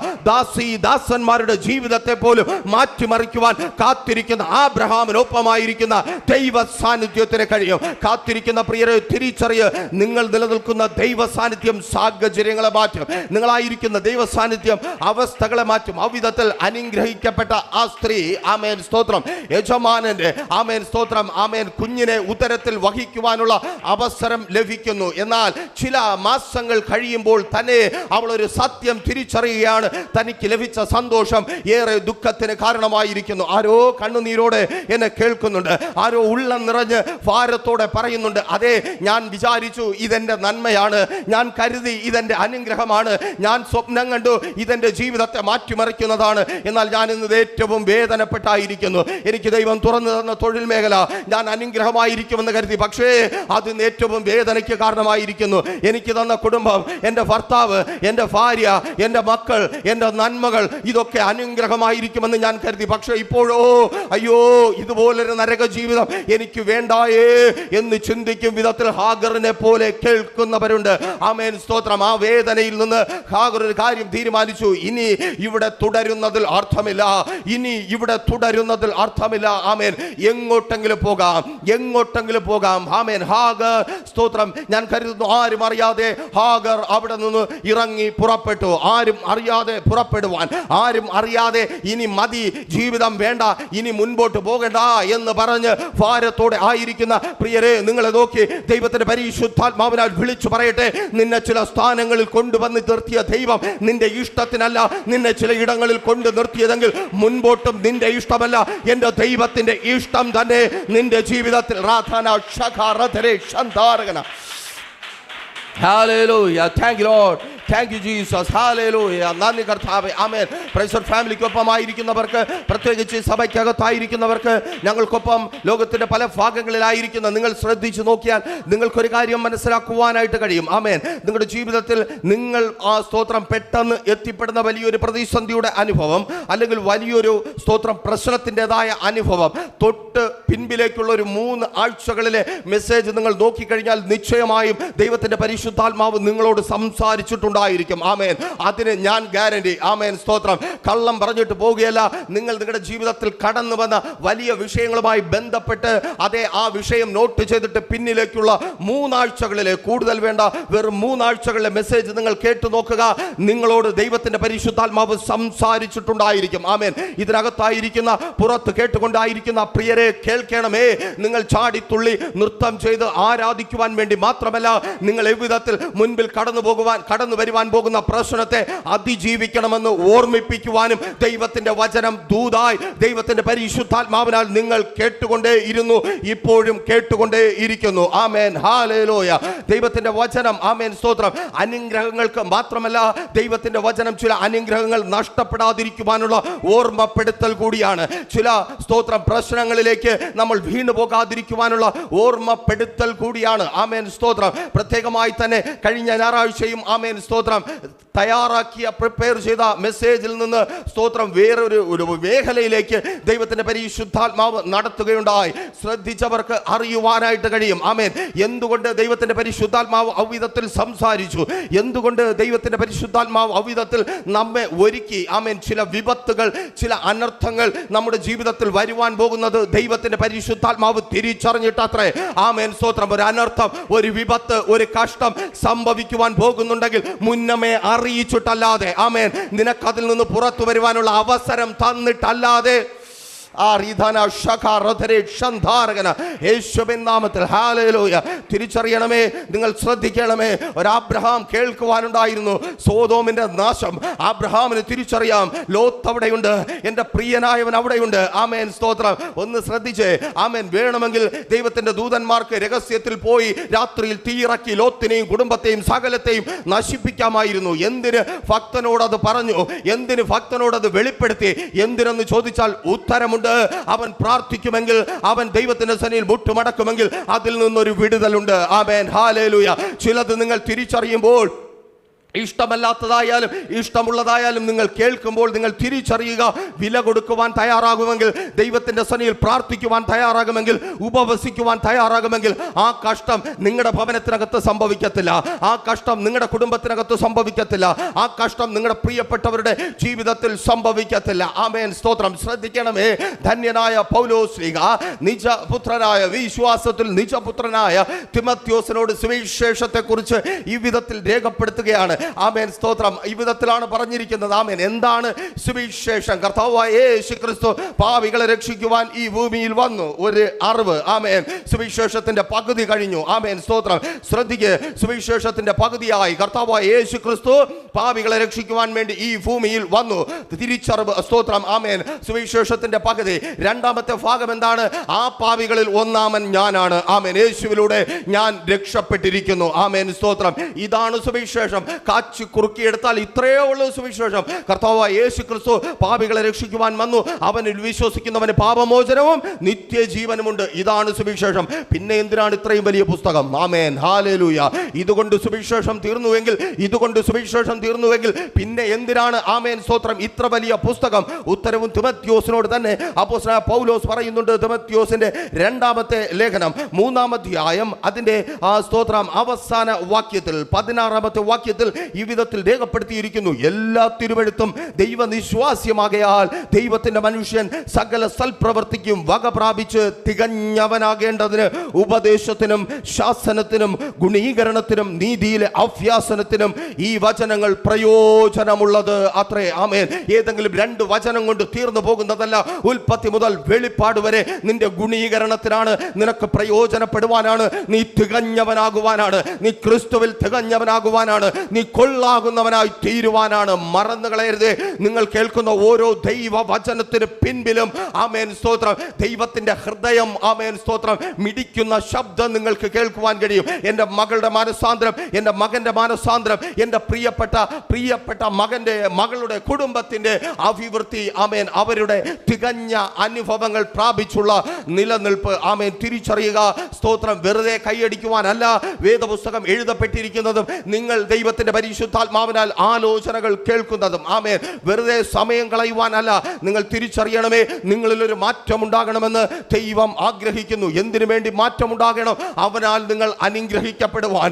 ദാസന്മാരുടെ ജീവിതത്തെ പോലും മാറ്റിമറിക്കുവാൻ കാത്തിരിക്കുന്ന അബ്രഹാമിനൊപ്പമായിരിക്കുന്ന ദൈവ സാന്നിധ്യത്തിന് കഴിയും. കാത്തിരിക്കുന്ന പ്രിയരെ തിരിച്ചറിയ, നിങ്ങൾ നിലനിൽക്കുന്ന ദൈവ സാന്നിധ്യം സാഹചര്യങ്ങളെ മാറ്റും. നിങ്ങളായിരിക്കുന്ന ദൈവ സാന്നിധ്യം അവസ്ഥകളെ മാറ്റും. അവിധത്തിൽ അനുഗ്രഹിക്കപ്പെട്ട ആ സ്ത്രീ, ആമേൻ, സ്തോത്രം, യജമാനന്റെ ആമേൻ സ്തോത്രം, ആമേൻ കുഞ്ഞിനെ ഉദരത്തിൽ വഹിക്കുവാനുള്ള അവസരം ലഭിക്കുന്നു. എന്നാൽ ചില മാസങ്ങൾ കഴിയുമ്പോൾ തന്നെ അവൾ ഒരു സത്യം തിരിച്ചറിയുകയാണ്. തനിക്ക് ലഭിച്ച സന്തോഷം ഏറെ ദുഃഖത്തിന് കാരണമായിരിക്കുന്നു. ആരോ കണ്ണുനീരോടെ എന്നെ കേൾക്കുന്നുണ്ട്, ആരോ ഉള്ളം നിറഞ്ഞ് ഭാരത്തോടെ പറയുന്നുണ്ട്, അതെ ഞാൻ വിചാരിച്ചു ഇതെന്റെ നന്മയാണ്, ഞാൻ കരുതി ഇതെന്റെ അനുഗ്രഹമാണ്, ഞാൻ സ്വപ്നം കണ്ടു ഇതെന്റെ ജീവിതത്തെ മാറ്റിമറിക്കുന്നതാണ്, എന്നാൽ ഞാൻ ഇന്ന് ഏറ്റവും വേദനപ്പെട്ടായിരിക്കുന്നു. എനിക്ക് ദൈവം തുറന്നു തന്ന തൊഴിൽ മേഖല ഞാൻ അനുഗ്രഹമായിരിക്കുമെന്ന് കരുതി, പക്ഷേ അതിന് ഏറ്റവും വേദനയ്ക്ക് കാരണമായിരിക്കുന്നു. എനിക്ക് തന്ന കുടുംബം, എൻ്റെ ഭർത്താവ്, എൻ്റെ ഭാര്യ, എൻ്റെ മക്കൾ, എൻ്റെ നന്മകൾ, ഇതൊക്കെ അനുഗ്രഹമായിരിക്കുമെന്ന് ഞാൻ കരുതി. പക്ഷേ ഇപ്പോഴോ അയ്യോ ഇതുപോലൊരു നരക ജീവിതം എനിക്ക് വേണ്ടായേ എന്ന് ചിന്തിക്കും വിധത്തിൽ ഹാഗറിനെ പോലെ കേൾക്കുന്നവരുണ്ട്. ആമേൻ സ്തോത്രം. ആ വേദനയിൽ നിന്ന് ഹാഗർ ഒരു കാര്യം തീരുമാനിച്ചു, ഇനി ഇവിടെ തുടരുന്നതിൽ അർത്ഥമില്ല, ഇനി ഇവിടെ തുടരുന്നതിൽ അർത്ഥമില്ല. ആമേൻ എങ്ങോട്ടെങ്കിലും പോകാം, എങ്ങോട്ടെങ്കിലും പോകാം. ആമേൻ ഹാഗർ സ്തോത്രം. ഞാൻ കരുതുന്നു ആരും അറിയാതെ ഹാഗർ അവിടെ നിന്ന് ഇറങ്ങി പുറപ്പെട്ടു. ആരും അറിയാതെ പുറപ്പെടുവാൻ, ആരും അറിയാതെ ഇനി മതി, ജീവിതം വേണ്ട, ഇനി മുൻപോട്ട് പോകണ്ട എന്ന് പറഞ്ഞ് ഭാരത്തോടെ ആയിരിക്കുന്ന പ്രിയരെ, നിങ്ങളെ നോക്കി ദൈവത്തിന്റെ പരിശുദ്ധാത്മാവിനാൽ വിളിച്ചു പറയട്ടെ, നിന്നെ ചില സ്ഥാനങ്ങളിൽ കൊണ്ടുവന്ന് നിർത്തിയ ദൈവം നിന്റെ ഇഷ്ടത്തിനല്ല നിന്നെ ചില ഇടങ്ങളിൽ കൊണ്ട് നിർത്തിയതെങ്കിൽ മുൻപോട്ടും നിന്റെ ഇഷ്ടമല്ല, എന്റെ ദൈവത്തിന്റെ ഇഷ്ടം തന്നെ നിന്റെ ജീവിതത്തിൽ. Hallelujah. Thank you, Lord. Thank you, Jesus. Hallelujah. നന്ദി കർത്താവേ. ആമേൻ. പ്രൈസ് ഫാമിലിക്കൊപ്പമായിരിക്കുന്നവർക്ക്, പ്രത്യേകിച്ച് സഭയ്ക്കകത്തായിരിക്കുന്നവർക്ക്, ഞങ്ങൾക്കൊപ്പം ലോകത്തിന്റെ പല ഭാഗങ്ങളിലായിരിക്കുന്ന നിങ്ങൾ ശ്രദ്ധിച്ചു നോക്കിയാൽ നിങ്ങൾക്കൊരു കാര്യം മനസ്സിലാക്കുവാനായിട്ട് കഴിയും. ആമേൻ. നിങ്ങളുടെ ജീവിതത്തിൽ നിങ്ങൾ ആ സ്തോത്രം പെട്ടെന്ന് എത്തിപ്പെടുന്ന വലിയൊരു പ്രതിസന്ധിയുടെ അനുഭവം, അല്ലെങ്കിൽ വലിയൊരു സ്തോത്രം പ്രശ്നത്തിൻ്റെതായ അനുഭവം, തൊട്ട് പിൻപിലേക്കുള്ള ഒരു 3 ആഴ്ചകളിലെ മെസ്സേജ് നിങ്ങൾ നോക്കിക്കഴിഞ്ഞാൽ നിശ്ചയമായും ദൈവത്തിന്റെ പരിശുദ്ധാത്മാവ് നിങ്ങളോട് സംസാരിച്ചിട്ടുണ്ടായിരിക്കും. ആമേൻ. അതിന് ഞാൻ ഗ്യാരണ്ടി. ആമേൻ സ്തോത്രം. കള്ളം പറഞ്ഞിട്ട് പോവുകയല്ല. നിങ്ങൾ നിങ്ങളുടെ ജീവിതത്തിൽ കടന്നു വന്ന വലിയ വിഷയങ്ങളുമായി ബന്ധപ്പെട്ട് അതേ ആ വിഷയം നോട്ട് ചെയ്തിട്ട് പിന്നിലേക്കുള്ള 3 ആഴ്ചകളിലെ, കൂടുതൽ വേണ്ട, വെറും 3 ആഴ്ചകളിലെ മെസ്സേജ് നിങ്ങൾ കേട്ടു നോക്കുക. നിങ്ങളോട് ദൈവത്തിന്റെ പരിശുദ്ധാത്മാവ് സംസാരിച്ചിട്ടുണ്ടായിരിക്കും. ആമേൻ. ഇതിനകത്തായിരിക്കുന്ന, പുറത്ത് കേട്ടുകൊണ്ടായിരിക്കുന്ന പ്രിയരെ കേൾക്കണമേ. നിങ്ങൾ ചാടിത്തുള്ളി നൃത്തം ചെയ്ത് ആരാധിക്കുവാൻ വേണ്ടി മാത്രമല്ല, നിങ്ങൾ എவ்விധത്തിൽ മുൻപിൽ കടന്നു വരുവാൻ പോകുന്ന പ്രശ്നത്തെ അതിജീവിക്കണമെന്ന് ഓർമ്മിപ്പിക്കുവാനും ദൈവത്തിന്റെ വചനം ദൂതായി ദൈവത്തിന്റെ പരിശുദ്ധാത്മാവിനാൽ നിങ്ങൾ കേട്ടുകൊണ്ടേ ഇരുന്നു, ഇപ്പോഴും കേട്ടുകൊണ്ടേ ഇരിക്കുന്നു. ആമേൻ. ഹല്ലേലൂയ. ദൈവത്തിന്റെ വചനം, ആമേൻ സ്തോത്രം, അനുഗ്രഹങ്ങൾക്ക് മാത്രമല്ല, ദൈവത്തിന്റെ വചനം ചില അനുഗ്രഹങ്ങൾ നഷ്ടപ്പെടാതിരിക്കുവാനുള്ള ഓർമ്മപ്പെടുത്തൽ കൂടിയാണ്. ചില സ്തോത്രം പ്രശ്നങ്ങളിലേക്ക് നമ്മൾ വീണു പോകാതിരിക്കുവാനുള്ള ഓർമ്മപ്പെടുത്തൽ കൂടിയാണ്. ആമേൻ സ്തോത്രം. പ്രത്യേകമായി തന്നെ കഴിഞ്ഞ ഞായറാഴ്ചയും ആമേൻ സ്തോത്രം തയ്യാറാക്കിയ പ്രിപ്പയർ ചെയ്ത മെസ്സേജിൽ നിന്ന് സ്തോത്രം വേറൊരു മേഖലയിലേക്ക് ദൈവത്തിന്റെ പരിശുദ്ധാത്മാവ് നടത്തുകയുണ്ടായി. ശ്രദ്ധിച്ചവർക്ക് അറിയുവാനായിട്ട് കഴിയും. ആമേൻ. എന്തുകൊണ്ട് ദൈവത്തിന്റെ പരിശുദ്ധാത്മാവ് അവിധത്തിൽ സംസാരിച്ചു, എന്തുകൊണ്ട് ദൈവത്തിന്റെ പരിശുദ്ധാത്മാവ് അവിധത്തിൽ നമ്മെ ഒരുക്കി. ആമേൻ. ചില വിപത്തുകൾ, ചില അനർത്ഥങ്ങൾ നമ്മുടെ ജീവിതത്തിൽ വരുവാൻ പോകുന്നത് ദൈവത്തിന്റെ പരിശുദ്ധാത്മാവ് തിരിച്ചറിഞ്ഞിട്ടത്രേ. ആമേൻ സ്തോത്രം. ഒരു അനർത്ഥം, ഒരു വിപത്ത്, ഒരു കഷ്ടം സംഭവിക്കുവാൻ പോകുന്നുണ്ടെങ്കിൽ മുന്നമേ അറിയിച്ചിട്ടല്ലാതെ, ആമേൻ, നിനക്കതിൽ നിന്ന് പുറത്തു വരുവാനുള്ള അവസരം തന്നിട്ടല്ലാതെ, യേശുവിൻ നാമത്തിൽ ഹല്ലേലൂയ. തിരിച്ചറിയണമേ, നിങ്ങൾ ശ്രദ്ധിക്കണമേ. ഒരു അബ്രഹാം കേൾക്കുവാനുണ്ടായിരുന്നു സോദോമിന്റെ നാശം. അബ്രഹാമിന് തിരിച്ചറിയാം, ലോത്ത് അവിടെയുണ്ട്, എൻ്റെ പ്രിയനായവൻ അവിടെയുണ്ട്. ആമേൻ സ്തോത്രം. ഒന്ന് ശ്രദ്ധിച്ചേ. ആമേൻ. വേണമെങ്കിൽ ദൈവത്തിന്റെ ദൂതന്മാർക്ക് രഹസ്യത്തിൽ പോയി രാത്രിയിൽ തീയിറക്കി ലോത്തിനെയും കുടുംബത്തെയും സകലത്തെയും നശിപ്പിക്കാമായിരുന്നു. എന്തിന് ഭക്തനോട് അത് പറഞ്ഞു? എന്തിന് ഭക്തനോട് അത് വെളിപ്പെടുത്തി? എന്തിനെന്ന് ചോദിച്ചാൽ ഉത്തരമുണ്ട്. അവൻ പ്രാർത്ഥിക്കുമെങ്കിൽ, അവൻ ദൈവത്തിന്റെ സന്നിധിയിൽ മുട്ടുമടക്കുമെങ്കിൽ അതിൽ നിന്നൊരു വിടുതലുണ്ട്. ആമേൻ. ഹല്ലേലൂയ. ചിലത് നിങ്ങൾ തിരിച്ചറിയുമ്പോൾ, ഇഷ്ടമല്ലാത്തതായാലും ഇഷ്ടമുള്ളതായാലും നിങ്ങൾ കേൾക്കുമ്പോൾ നിങ്ങൾ തിരിച്ചറിയുക. വില കൊടുക്കുവാൻ തയ്യാറാകുമെങ്കിൽ, ദൈവത്തിന്റെ സന്നിധിയിൽ പ്രാർത്ഥിക്കുവാൻ തയ്യാറാകുമെങ്കിൽ, ഉപവസിക്കുവാൻ തയ്യാറാകുമെങ്കിൽ, ആ കഷ്ടം നിങ്ങളുടെ ഭവനത്തിനകത്ത് സംഭവിക്കത്തില്ല, ആ കഷ്ടം നിങ്ങളുടെ കുടുംബത്തിനകത്ത് സംഭവിക്കത്തില്ല, ആ കഷ്ടം നിങ്ങളുടെ പ്രിയപ്പെട്ടവരുടെ ജീവിതത്തിൽ സംഭവിക്കത്തില്ല. ആമേൻ സ്തോത്രം. ശ്രദ്ധിക്കണമേ. ധന്യനായ പൗലോസ്ലീഹ നിജപുത്രനായ, വിശ്വാസത്തിൽ നിജപുത്രനായ തിമോഥെയോസിനോട് സുവിശേഷത്തെ കുറിച്ച് ഈ വിധത്തിൽ രേഖപ്പെടുത്തുകയാണ്. ആമേൻ സ്തോത്രം. ഈ വിധത്തിലാണ് പറഞ്ഞിരിക്കുന്നത്. ആമേൻ. എന്താണ് സുവിശേഷം? കർത്താവായ യേശു ക്രിസ്തു പാപികളെ രക്ഷിക്കുവാൻ ഈ ഭൂമിയിൽ വന്നു. ഒരു അറിവ്. ആമേൻ. സുവിശേഷത്തിന്റെ പകുതി കഴിഞ്ഞു. ആമേൻ സ്തോത്രം. ശ്രദ്ധിക്ക്, സുവിശേഷത്തിന്റെ പകുതിയായി കർത്താവായ യേശു ക്രിസ്തു പാപികളെ രക്ഷിക്കുവാൻ വേണ്ടി ഈ ഭൂമിയിൽ വന്നു. തിരിച്ചറിവ്. സ്തോത്രം. ആമേൻ. സുവിശേഷത്തിന്റെ പകുതി. രണ്ടാമത്തെ ഭാഗം എന്താണ്? ആ പാപികളിൽ ഒന്നാമൻ ഞാനാണ്. ആമേൻ. യേശുവിലൂടെ ഞാൻ രക്ഷപ്പെട്ടിരിക്കുന്നു. ആമേൻ സ്തോത്രം. ഇതാണ് സുവിശേഷം. കാച്ചു കുറുക്കിയെടുത്താൽ ഇത്രയേ ഉള്ളൂ സുവിശേഷം. കർത്താവായ യേശു ക്രിസ്തു പാപികളെ രക്ഷിക്കുവാൻ വന്നു. അവനിൽ വിശ്വസിക്കുന്നവന് പാപമോചനവും നിത്യജീവനുമുണ്ട്. ഇതാണ് സുവിശേഷം. പിന്നെ എന്തിനാണ് ഇത്രയും വലിയ പുസ്തകം? ആമേൻ. ഹല്ലേലൂയ. ഇതുകൊണ്ട് സുവിശേഷം തീർന്നുവെങ്കിൽ പിന്നെ എന്തിനാണ് ആമേൻ സ്തോത്രം ഇത്ര വലിയ പുസ്തകം? ഉത്തരവും തിമോഥെയോസിനോട് തന്നെ അപ്പോസ്തലനായ പൗലോസ് പറയുന്നുണ്ട്. തിമോഥെയോസിന്റെ രണ്ടാമത്തെ ലേഖനം 3-ാം അധ്യായം അതിന്റെ സ്തോത്രം അവസാന വാക്യത്തിൽ 16-ാമത്തെ വാക്യത്തിൽ ഈ വിധത്തിൽ രേഖപ്പെടുത്തിയിരിക്കുന്നു. എല്ലാ തിരുവെഴുത്തും ദൈവനിശ്വാസ്യമാകയാൽ ദൈവത്തിന്റെ മനുഷ്യൻ സകല സൽപ്രവൃത്തിക്കും വക പ്രാപിച്ച് തികഞ്ഞവനാകേണ്ടതിന് ഉപദേശത്തിനും ശാസനത്തിനും ഗുണീകരണത്തിനും നീതിയിലെ അഭ്യാസനത്തിനും ഈ വചനങ്ങൾ പ്രയോജനമുള്ളത് അത്രേ. ആമേൻ. ഏതെങ്കിലും 2 വചനം കൊണ്ട് തീർന്നു പോകുന്നതല്ല. ഉൽപ്പത്തി മുതൽ വെളിപ്പാട് വരെ നിന്റെ ഗുണീകരണത്തിനാണ്, നിനക്ക് പ്രയോജനപ്പെടുവാനാണ്, നീ തികഞ്ഞവനാകുവാനാണ്, നീ ക്രിസ്തുവിൽ തികഞ്ഞവനാകുവാനാണ്, നീ കൊള്ളാകുന്നവനായി തീരുവാനാണ്. മറന്നു കളയരുതേ. നിങ്ങൾ കേൾക്കുന്ന ഓരോ ദൈവ വചനത്തിന് പിൻപിലും ആമേൻ സ്തോത്രം ദൈവത്തിന്റെ ഹൃദയം ആമേൻ സ്തോത്രം മിടിക്കുന്ന ശബ്ദം നിങ്ങൾക്ക് കേൾക്കുവാൻ കഴിയും. എൻ്റെ മകളുടെ മാനസാന്തരം, എൻ്റെ മകന്റെ മാനസാന്തരം, എൻ്റെ പ്രിയപ്പെട്ട മകളുടെ കുടുംബത്തിന്റെ അഭിവൃദ്ധി, ആമേൻ അവരുടെ തികഞ്ഞ അനുഭവങ്ങൾ പ്രാപിച്ചുള്ള നിലനിൽപ്പ്, ആമേൻ തിരിച്ചറിയുക. സ്തോത്രം. വെറുതെ കൈയടിക്കുവാനല്ല വേദപുസ്തകം എഴുതപ്പെട്ടിരിക്കുന്നതും നിങ്ങൾ ദൈവത്തിന്റെ പരിശുദ്ധാത്മാവിനാൽ ആലോചനകൾ കേൾക്കുന്നതും. ആമേൻ. വെറുതെ സമയം കളയുവാനല്ല. നിങ്ങൾ തിരിച്ചറിയണമേ, നിങ്ങളിൽ ഒരു മാറ്റം ഉണ്ടാകണമെന്ന് ദൈവം ആഗ്രഹിക്കുന്നു. എന്തിനു വേണ്ടി മാറ്റം ഉണ്ടാകണം? അവനാൽ നിങ്ങൾ അനുഗ്രഹിക്കപ്പെടുവാൻ,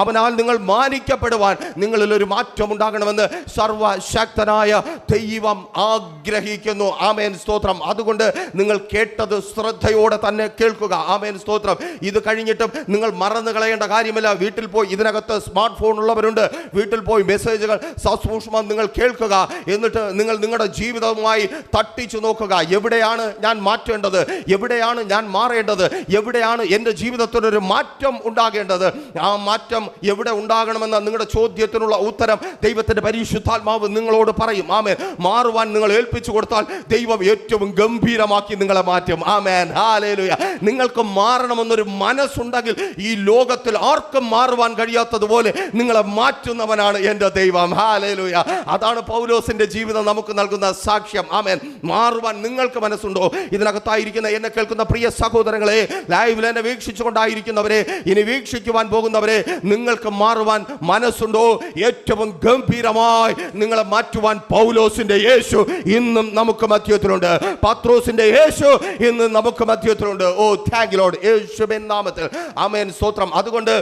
അവനാൽ നിങ്ങൾ മാനിക്കപ്പെടുവാൻ നിങ്ങളിൽ ഒരു മാറ്റം ഉണ്ടാകണമെന്ന് സർവശക്തനായ ദൈവം ആഗ്രഹിക്കുന്നു. ആമേൻ സ്തോത്രം. അതുകൊണ്ട് നിങ്ങൾ കേട്ടത് ശ്രദ്ധയോടെ തന്നെ കേൾക്കുക. ആമേൻ സ്തോത്രം. ഇത് കഴിഞ്ഞിട്ടും നിങ്ങൾ മറന്നു കളയേണ്ട കാര്യമില്ല. വീട്ടിൽ പോയി, ഇതിനകത്ത് സ്മാർട്ട് ഫോൺ ഉള്ളവരുണ്ട്, വീട്ടിൽ പോയി മെസ്സേജുകൾ സസൂക്ഷ്മം നിങ്ങൾ കേൾക്കുക. എന്നിട്ട് നിങ്ങൾ നിങ്ങളുടെ ജീവിതവുമായി തട്ടിച്ചു നോക്കുക. എവിടെയാണ് ഞാൻ മാറ്റേണ്ടത്? എവിടെയാണ് ഞാൻ മാറേണ്ടത്? എവിടെയാണ് എൻ്റെ ജീവിതത്തിനൊരു മാറ്റം ഉണ്ടാകേണ്ടത്? ആ മാറ്റം എവിടെ ഉണ്ടാകണമെന്ന നിങ്ങളുടെ ചോദ്യത്തിനുള്ള ഉത്തരം ദൈവത്തിന്റെ പരിശുദ്ധാത്മാവ് നിങ്ങളോട് പറയും. ആമേൻ. മാറുവാൻ നിങ്ങൾ ഏൽപ്പിച്ചു കൊടുത്താൽ ദൈവം ഏറ്റവും ഗംഭീരമാക്കി നിങ്ങളെ മാറ്റും. ആമേൻ. ഹല്ലേലൂയ. നിങ്ങൾക്ക് മാറണമെന്നൊരു മനസ്സുണ്ടെങ്കിൽ ഈ ലോകത്തിൽ ആർക്കും മാറുവാൻ കഴിയാത്തതുപോലെ നിങ്ങളെ മാറ്റുന്നവനാണ് എൻ്റെ ദൈവം. ഹല്ലേലൂയ. അതാണ് പൗലോസിന്റെ ജീവിതം നമുക്ക് നൽകുന്ന സാക്ഷ്യം. ആമേൻ. മാറുവാൻ നിങ്ങൾക്ക് മനസ്സുണ്ടോ? ഇതിനകത്തായിരിക്കുന്ന എന്നെ കേൾക്കുന്ന പ്രിയ സഹോദരങ്ങളെ, ലൈവിൽ എന്നെ വീക്ഷിച്ചുകൊണ്ടായിരിക്കുന്നവരെ, ഇനി വീക്ഷിക്കുവാൻ പോകുന്നവരെ, നിങ്ങൾക്ക് മാറുവാൻ മനസ്സുണ്ടോ? ഏറ്റവും ഗംഭീരമായി നിങ്ങളെ മാറ്റുവാൻ പൗലോസിന്റെ യേശു ഇന്നും നമുക്ക് മധ്യത്തിലുണ്ട്. പത്രോസിന്റെ യേശു ഇന്നും നമുക്ക് മധ്യത്തിലുണ്ട്. ഓ താങ്ക് യു ലോർഡ്. യേശുവിൻ നാമത്തിൽ ആമേൻ സ്തോത്രം. അതുകൊണ്ട്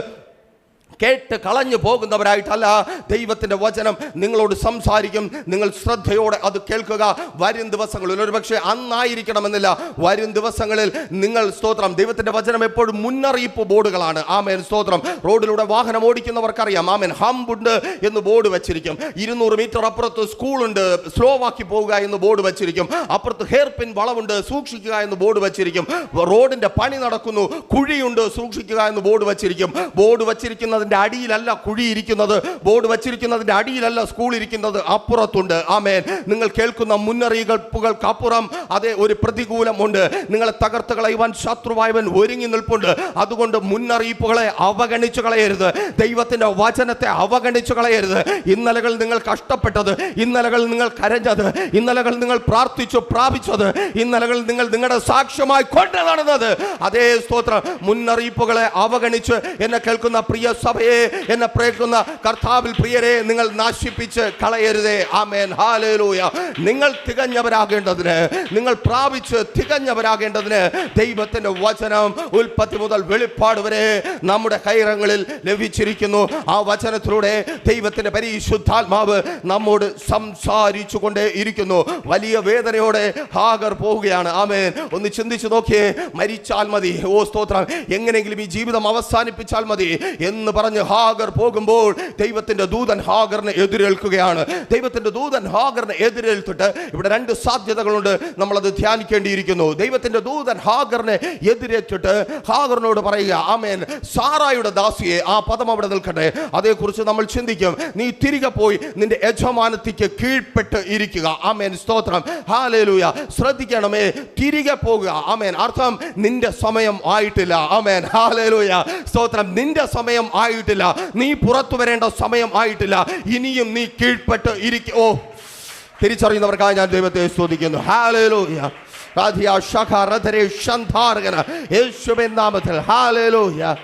കേട്ട് കളഞ്ഞു പോകുന്നവരായിട്ടല്ല, ദൈവത്തിന്റെ വചനം നിങ്ങളോട് സംസാരിക്കും. നിങ്ങൾ ശ്രദ്ധയോടെ അത് കേൾക്കുക. വരും ദിവസങ്ങളിൽ, ഒരുപക്ഷെ അന്നായിരിക്കണമെന്നില്ല, വരും ദിവസങ്ങളിൽ നിങ്ങൾ സ്തോത്രം ദൈവത്തിന്റെ വചനം എപ്പോഴും മുന്നറിയിപ്പ് ബോർഡുകളാണ്. ആമേൻ സ്തോത്രം. റോഡിലൂടെ വാഹനം ഓടിക്കുന്നവർക്കറിയാം. ആമേൻ. ഹമ്പുണ്ട് എന്ന് ബോർഡ് വെച്ചിരിക്കും. 200 മീറ്റർ അപ്പുറത്ത് സ്കൂളുണ്ട്, സ്ലോ ആക്കി പോവുക എന്ന് ബോർഡ് വെച്ചിരിക്കും. അപ്പുറത്ത് ഹെയർ പിൻ വളവുണ്ട്, സൂക്ഷിക്കുക എന്ന് ബോർഡ് വെച്ചിരിക്കും. റോഡിന്റെ പണി നടക്കുന്നു, കുഴിയുണ്ട്, സൂക്ഷിക്കുക എന്ന് ബോർഡ് വെച്ചിരിക്കും. ബോർഡ് വെച്ചിരിക്കുന്നത് അടിയിലല്ല കുഴി ഇരിക്കുന്നത്, ബോർഡ് വച്ചിരിക്കുന്നതിന്റെ അടിയിലല്ല സ്കൂൾ ഇരിക്കുന്നത്, അപ്പുറത്തുണ്ട്. ആമേൻ. നിങ്ങൾ കേൾക്കുന്ന മുന്നറിയിപ്പുകൾക്കപ്പുറം അതേ ഒരു പ്രതികൂലമുണ്ട്. നിങ്ങളെ തകർത്ത് കളയുവാൻ ശത്രുവായവൻ ഒരുങ്ങി നിൽപ്പുണ്ട്. അതുകൊണ്ട് മുന്നറിയിപ്പുകളെ അവഗണിച്ചു കളയരുത്. ദൈവത്തിന്റെ വചനത്തെ അവഗണിച്ചു കളയരുത്. ഇന്നലകൾ നിങ്ങൾ കഷ്ടപ്പെട്ടത്, ഇന്നലകൾ നിങ്ങൾ കരഞ്ഞത്, ഇന്നലകൾ നിങ്ങൾ പ്രാർത്ഥിച്ചു പ്രാപിച്ചത്, ഇന്നലകൾ നിങ്ങൾ നിങ്ങളുടെ സാക്ഷ്യമായി കൊണ്ടു നടന്നത്, അതേ സ്തോത്രം മുന്നറിയിപ്പുകളെ അവഗണിച്ച് എന്നെ കേൾക്കുന്ന പ്രിയ സഭയെ, എന്നെ പ്രേക്ഷിക്കുന്ന കർത്താവിൽ പ്രിയരെ, നിങ്ങൾ നാശിപ്പിച്ച് കളയരുതേ. ആമേൻ. ഹല്ലേലൂയ. നിങ്ങൾ തികഞ്ഞവരാകേണ്ടതിന്, നിങ്ങൾ പ്രാപിച്ച് തികഞ്ഞവരാകേണ്ടതിന് ദൈവത്തിന്റെ വചനം ഉൽപ്പത്തി മുതൽ വെളിപ്പാട് വരെ നമ്മുടെ കൈറങ്ങളിൽ ലഭിച്ചിരിക്കുന്നു. ആ വചനത്തിലൂടെ ദൈവത്തിന്റെ പരിശുദ്ധാത്മാവ് നമ്മോട് സംസാരിച്ചു കൊണ്ടേ ഇരിക്കുന്നു. വലിയ വേദനയോടെ ഹാഗർ പോവുകയാണ്. ആമേൻ. ഒന്ന് ചിന്തിച്ചു നോക്കിയേ. മരിച്ചാൽ മതി, ഓ സ്തോത്രം, എങ്ങനെയെങ്കിലും ഈ ജീവിതം അവസാനിപ്പിച്ചാൽ മതി എന്ന് പറഞ്ഞ് ഹാഗർ പോകുമ്പോൾ ദൈവത്തിന്റെ ദൂതൻ ഹാഗറിനെ എതിരേൽക്കുകയാണ്. ദൈവത്തിന്റെ ദൂതൻ ഹാഗറിനെ എതിരേൽത്തിട്ട് ഇവിടെ രണ്ട് സാധ്യതകളുണ്ട്, നമ്മളത് ധ്യാനിക്കേണ്ടിയിരിക്കുന്നു. ദൈവത്തിന്റെ ദൂതൻ ഹാഗറിനെ എതിരേറ്റിട്ട് ഹാഗറിനോട് പറയുക, ആമേൻ, സാറായുടെ ദാസിയെ, ആ പദം അവിടെ നിൽക്കട്ടെ, അതേക്കുറിച്ച് നമ്മൾ ചിന്തിക്കും. നീ തിരികെ പോയി നിന്റെ യജമാനത്തിക്ക് കീഴ്പ്പെട്ട് ഇരിക്കുക. ആമേൻ, സ്തോത്രം, ഹല്ലേലൂയ. ശ്രദ്ധിക്കണമേ, തിരികെ പോകുക. ആമേൻ, അർത്ഥം നിന്റെ സമയം ആയിട്ടില്ല. ആമേൻ, ഹല്ലേലൂയ, സ്തോത്രം. നിന്റെ സമയം ആയിട്ടില്ല, നീ പുറത്തു വരേണ്ട സമയം ആയിട്ടില്ല, ഇനിയും നീ കീഴ്പ്പെട്ട് ഇരിക്കുക. ഓ, തിരിച്ചറിയുന്നവർക്കായി ഞാൻ ദൈവത്തെ സ്തുതിക്കുന്നു. ഹല്ലേലൂയ. യേശുവിൻ നാമത്തിൽ ഹല്ലേലൂയ,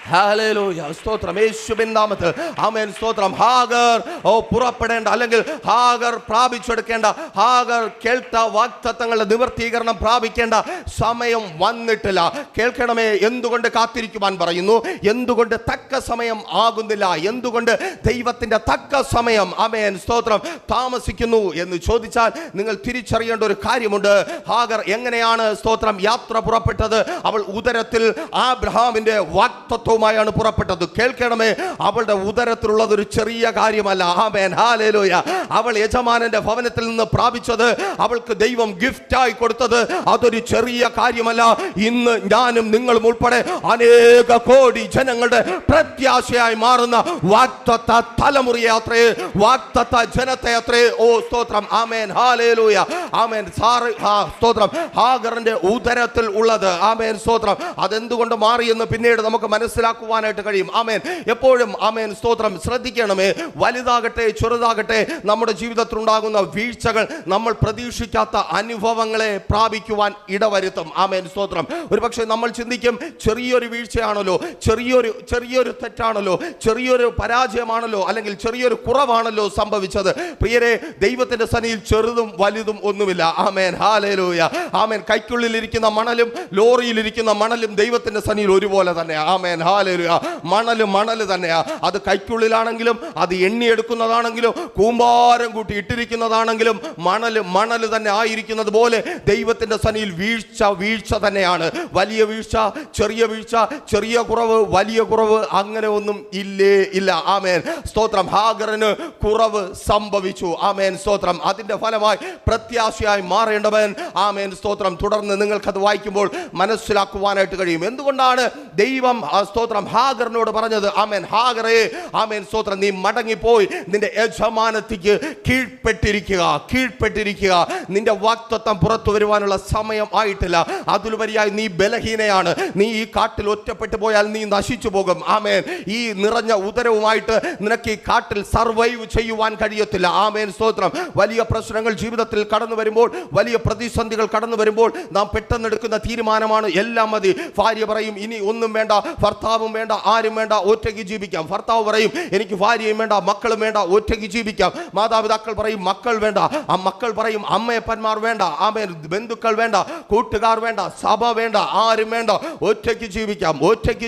ഹല്ലേലൂയ, സ്തോത്രം, യേശുവിൻ നാമത്തിൽ ആമേൻ, സ്തോത്രം. ഹാഗർ പുറപ്പെടേണ്ട, അല്ലെങ്കിൽ ഹാഗർ പ്രാപിച്ചെടുക്കേണ്ട, ഹാഗർ കേൾത്ത വാഗ്ദത്തങ്ങളുടെ നിവർത്തീകരണം പ്രാപിക്കേണ്ട സമയം വന്നിട്ടില്ല. കേൾക്കണമേ, എന്തുകൊണ്ട് കാത്തിരിക്കുവാൻ പറയുന്നു? എന്തുകൊണ്ട് തക്ക സമയം ആകുന്നില്ല? എന്തുകൊണ്ട് ദൈവത്തിന്റെ തക്ക സമയം, ആമേൻ, സ്തോത്രം, താമസിക്കുന്നു എന്ന് ചോദിച്ചാൽ നിങ്ങൾ തിരിച്ചറിയേണ്ട ഒരു കാര്യമുണ്ട്. ഹാഗർ എങ്ങനെയാണ്, സ്തോത്രം, യാത്ര പുറപ്പെട്ടത്? അവൾ ഉദരത്തിൽ അബ്രഹാമിന്റെ വാഗ്ദത്തം ാണ് പുറപ്പെട്ടത്. കേൾക്കണമേ, അവളുടെ ഉദരത്തിലുള്ളത് ഒരു ചെറിയ കാര്യമല്ല. ആമേൻ, ഹല്ലേലൂയ. അവൾ യജമാനന്റെ ഭവനത്തിൽ നിന്ന് പ്രാപിച്ചത്, അവൾക്ക് ദൈവം ഗിഫ്റ്റായി കൊടുത്തത് അതൊരു ചെറിയ കാര്യമല്ല. ഇന്ന് ഞാനും നിങ്ങളും ഉൾപ്പെടെ അനേക കോടി ജനങ്ങളുടെ പ്രത്യാശയായി മാറുന്ന വാഗ്ദത്ത തലമുറയെ അത്രേ, വാഗ്ദത്ത ജനത്തെ അത്രേ. ഓ, സ്തോത്രം, ആമേൻ, ഹല്ലേലൂയ, ആമേൻ. സ്തോത്രം, ഹാഗറിന്റെ ഉദരത്തിൽ ഉള്ളത്, ആമേൻ, സ്തോത്രം, അതെന്തുകൊണ്ട് മാറിയെന്ന് പിന്നീട് നമുക്ക് മനസ്സിലാക്കുവാനായിട്ട് കഴിയും. ആമേൻ. എപ്പോഴും, ആമേൻ, സ്തോത്രം, ശ്രദ്ധിക്കണമേ, വലുതാകട്ടെ ചെറുതാകട്ടെ നമ്മുടെ ജീവിതത്തിൽ ഉണ്ടാകുന്ന വീഴ്ചകൾ നമ്മൾ പ്രതീക്ഷിക്കാത്ത അനുഭവങ്ങളെ പ്രാപിക്കുവാൻ ഇടവരുത്തും. ആമേൻ, സ്തോത്രം. ഒരു പക്ഷേ നമ്മൾ ചിന്തിക്കും, ചെറിയൊരു വീഴ്ചയാണല്ലോ, ചെറിയൊരു തെറ്റാണല്ലോ, ചെറിയൊരു പരാജയമാണല്ലോ, അല്ലെങ്കിൽ ചെറിയൊരു കുറവാണല്ലോ സംഭവിച്ചത്. പ്രിയരെ, ദൈവത്തിന്റെ സന്നിധിയിൽ ചെറുതും വലുതും ഒന്നുമില്ല. ആമേൻ, ഹല്ലേലൂയ, ആമേൻ. കൈക്കുള്ളിലിരിക്കുന്ന മണലും ലോറിയിലിരിക്കുന്ന മണലും ദൈവത്തിന്റെ സന്നിധിയിൽ ഒരുപോലെ തന്നെ. ആമേൻ, ഹല്ലേലൂയ. മണൽ തന്നെയാ. അത് കൈക്കുള്ളിലാണെങ്കിലും, അത് എണ്ണിയെടുക്കുന്നതാണെങ്കിലും, കൂമ്പാരം കൂട്ടി ഇട്ടിരിക്കുന്നതാണെങ്കിലും, മണൽ തന്നെ ആയിരിക്കുന്നത് പോലെ ദൈവത്തിന്റെ സന്നിധിയിൽ വീഴ്ച തന്നെയാണ്. വലിയ വീഴ്ച, ചെറിയ വീഴ്ച, ചെറിയ കുറവ്, വലിയ കുറവ്, അങ്ങനെ ഒന്നും ഇല്ല. ആമേൻ, സ്തോത്രം. ഹാഗറിന് കുറവ് സംഭവിച്ചു. ആമേൻ, സ്തോത്രം. അതിന്റെ ഫലമായി പ്രത്യാശയായി മാറേണ്ടവൻ, ആമേൻ, സ്തോത്രം, തുടർന്ന് നിങ്ങൾക്കത് വായിക്കുമ്പോൾ മനസ്സിലാക്കുവാനായിട്ട് കഴിയും. എന്തുകൊണ്ടാണ് ദൈവം, സ്തോത്രം, ഹാഗറിനോട് പറഞ്ഞത്? ആമേൻ, ഹാഗറേ, ആമേൻ, സ്തോത്രം, നീ മടങ്ങിപ്പോയി നിന്റെ യജമാനത്തിക്ക് കീഴ്പ്പെട്ടിരിക്കുക. നിന്റെ വാഗ്ദത്തം പുറത്തു വരുവാനുള്ള സമയം ആയിട്ടില്ല. അതിലുപരിയായി നീ ബലഹീനയാണ്. നീ ഈ കാട്ടിൽ ഒറ്റപ്പെട്ടു പോയാൽ നീ നശിച്ചു പോകും. ആമേൻ. ഈ നിറഞ്ഞ ഉദരവുമായിട്ട് നിനക്ക് ഈ കാട്ടിൽ സർവൈവ് ചെയ്യുവാൻ കഴിയത്തില്ല. ആമേൻ, സ്തോത്രം. വലിയ പ്രശ്നങ്ങൾ ജീവിതത്തിൽ കടന്നു വരുമ്പോൾ, വലിയ പ്രതിസന്ധികൾ കടന്നു വരുമ്പോൾ നാം പെട്ടെന്ന് എടുക്കുന്ന തീരുമാനമാണ് എല്ലാം മതി. ഭാര്യ പറയും, ഇനി ഒന്നും വേണ്ട, ഭർത്താവും വേണ്ട, ആരും വേണ്ട, ഒറ്റയ്ക്ക് ജീവിക്കാം. ഭർത്താവ് പറയും, എനിക്ക് ഭാര്യയും വേണ്ട, മക്കളും വേണ്ട, ഒറ്റയ്ക്ക് ജീവിക്കാം. മാതാപിതാക്കൾ പറയും, മക്കൾ വേണ്ട. ആ മക്കൾ പറയും, അമ്മയപ്പന്മാർ വേണ്ട. ആമേൻ, ബന്ധുക്കൾ വേണ്ട, കൂട്ടുകാർ വേണ്ട, സഭ വേണ്ട, ആരും വേണ്ട, ഒറ്റയ്ക്ക്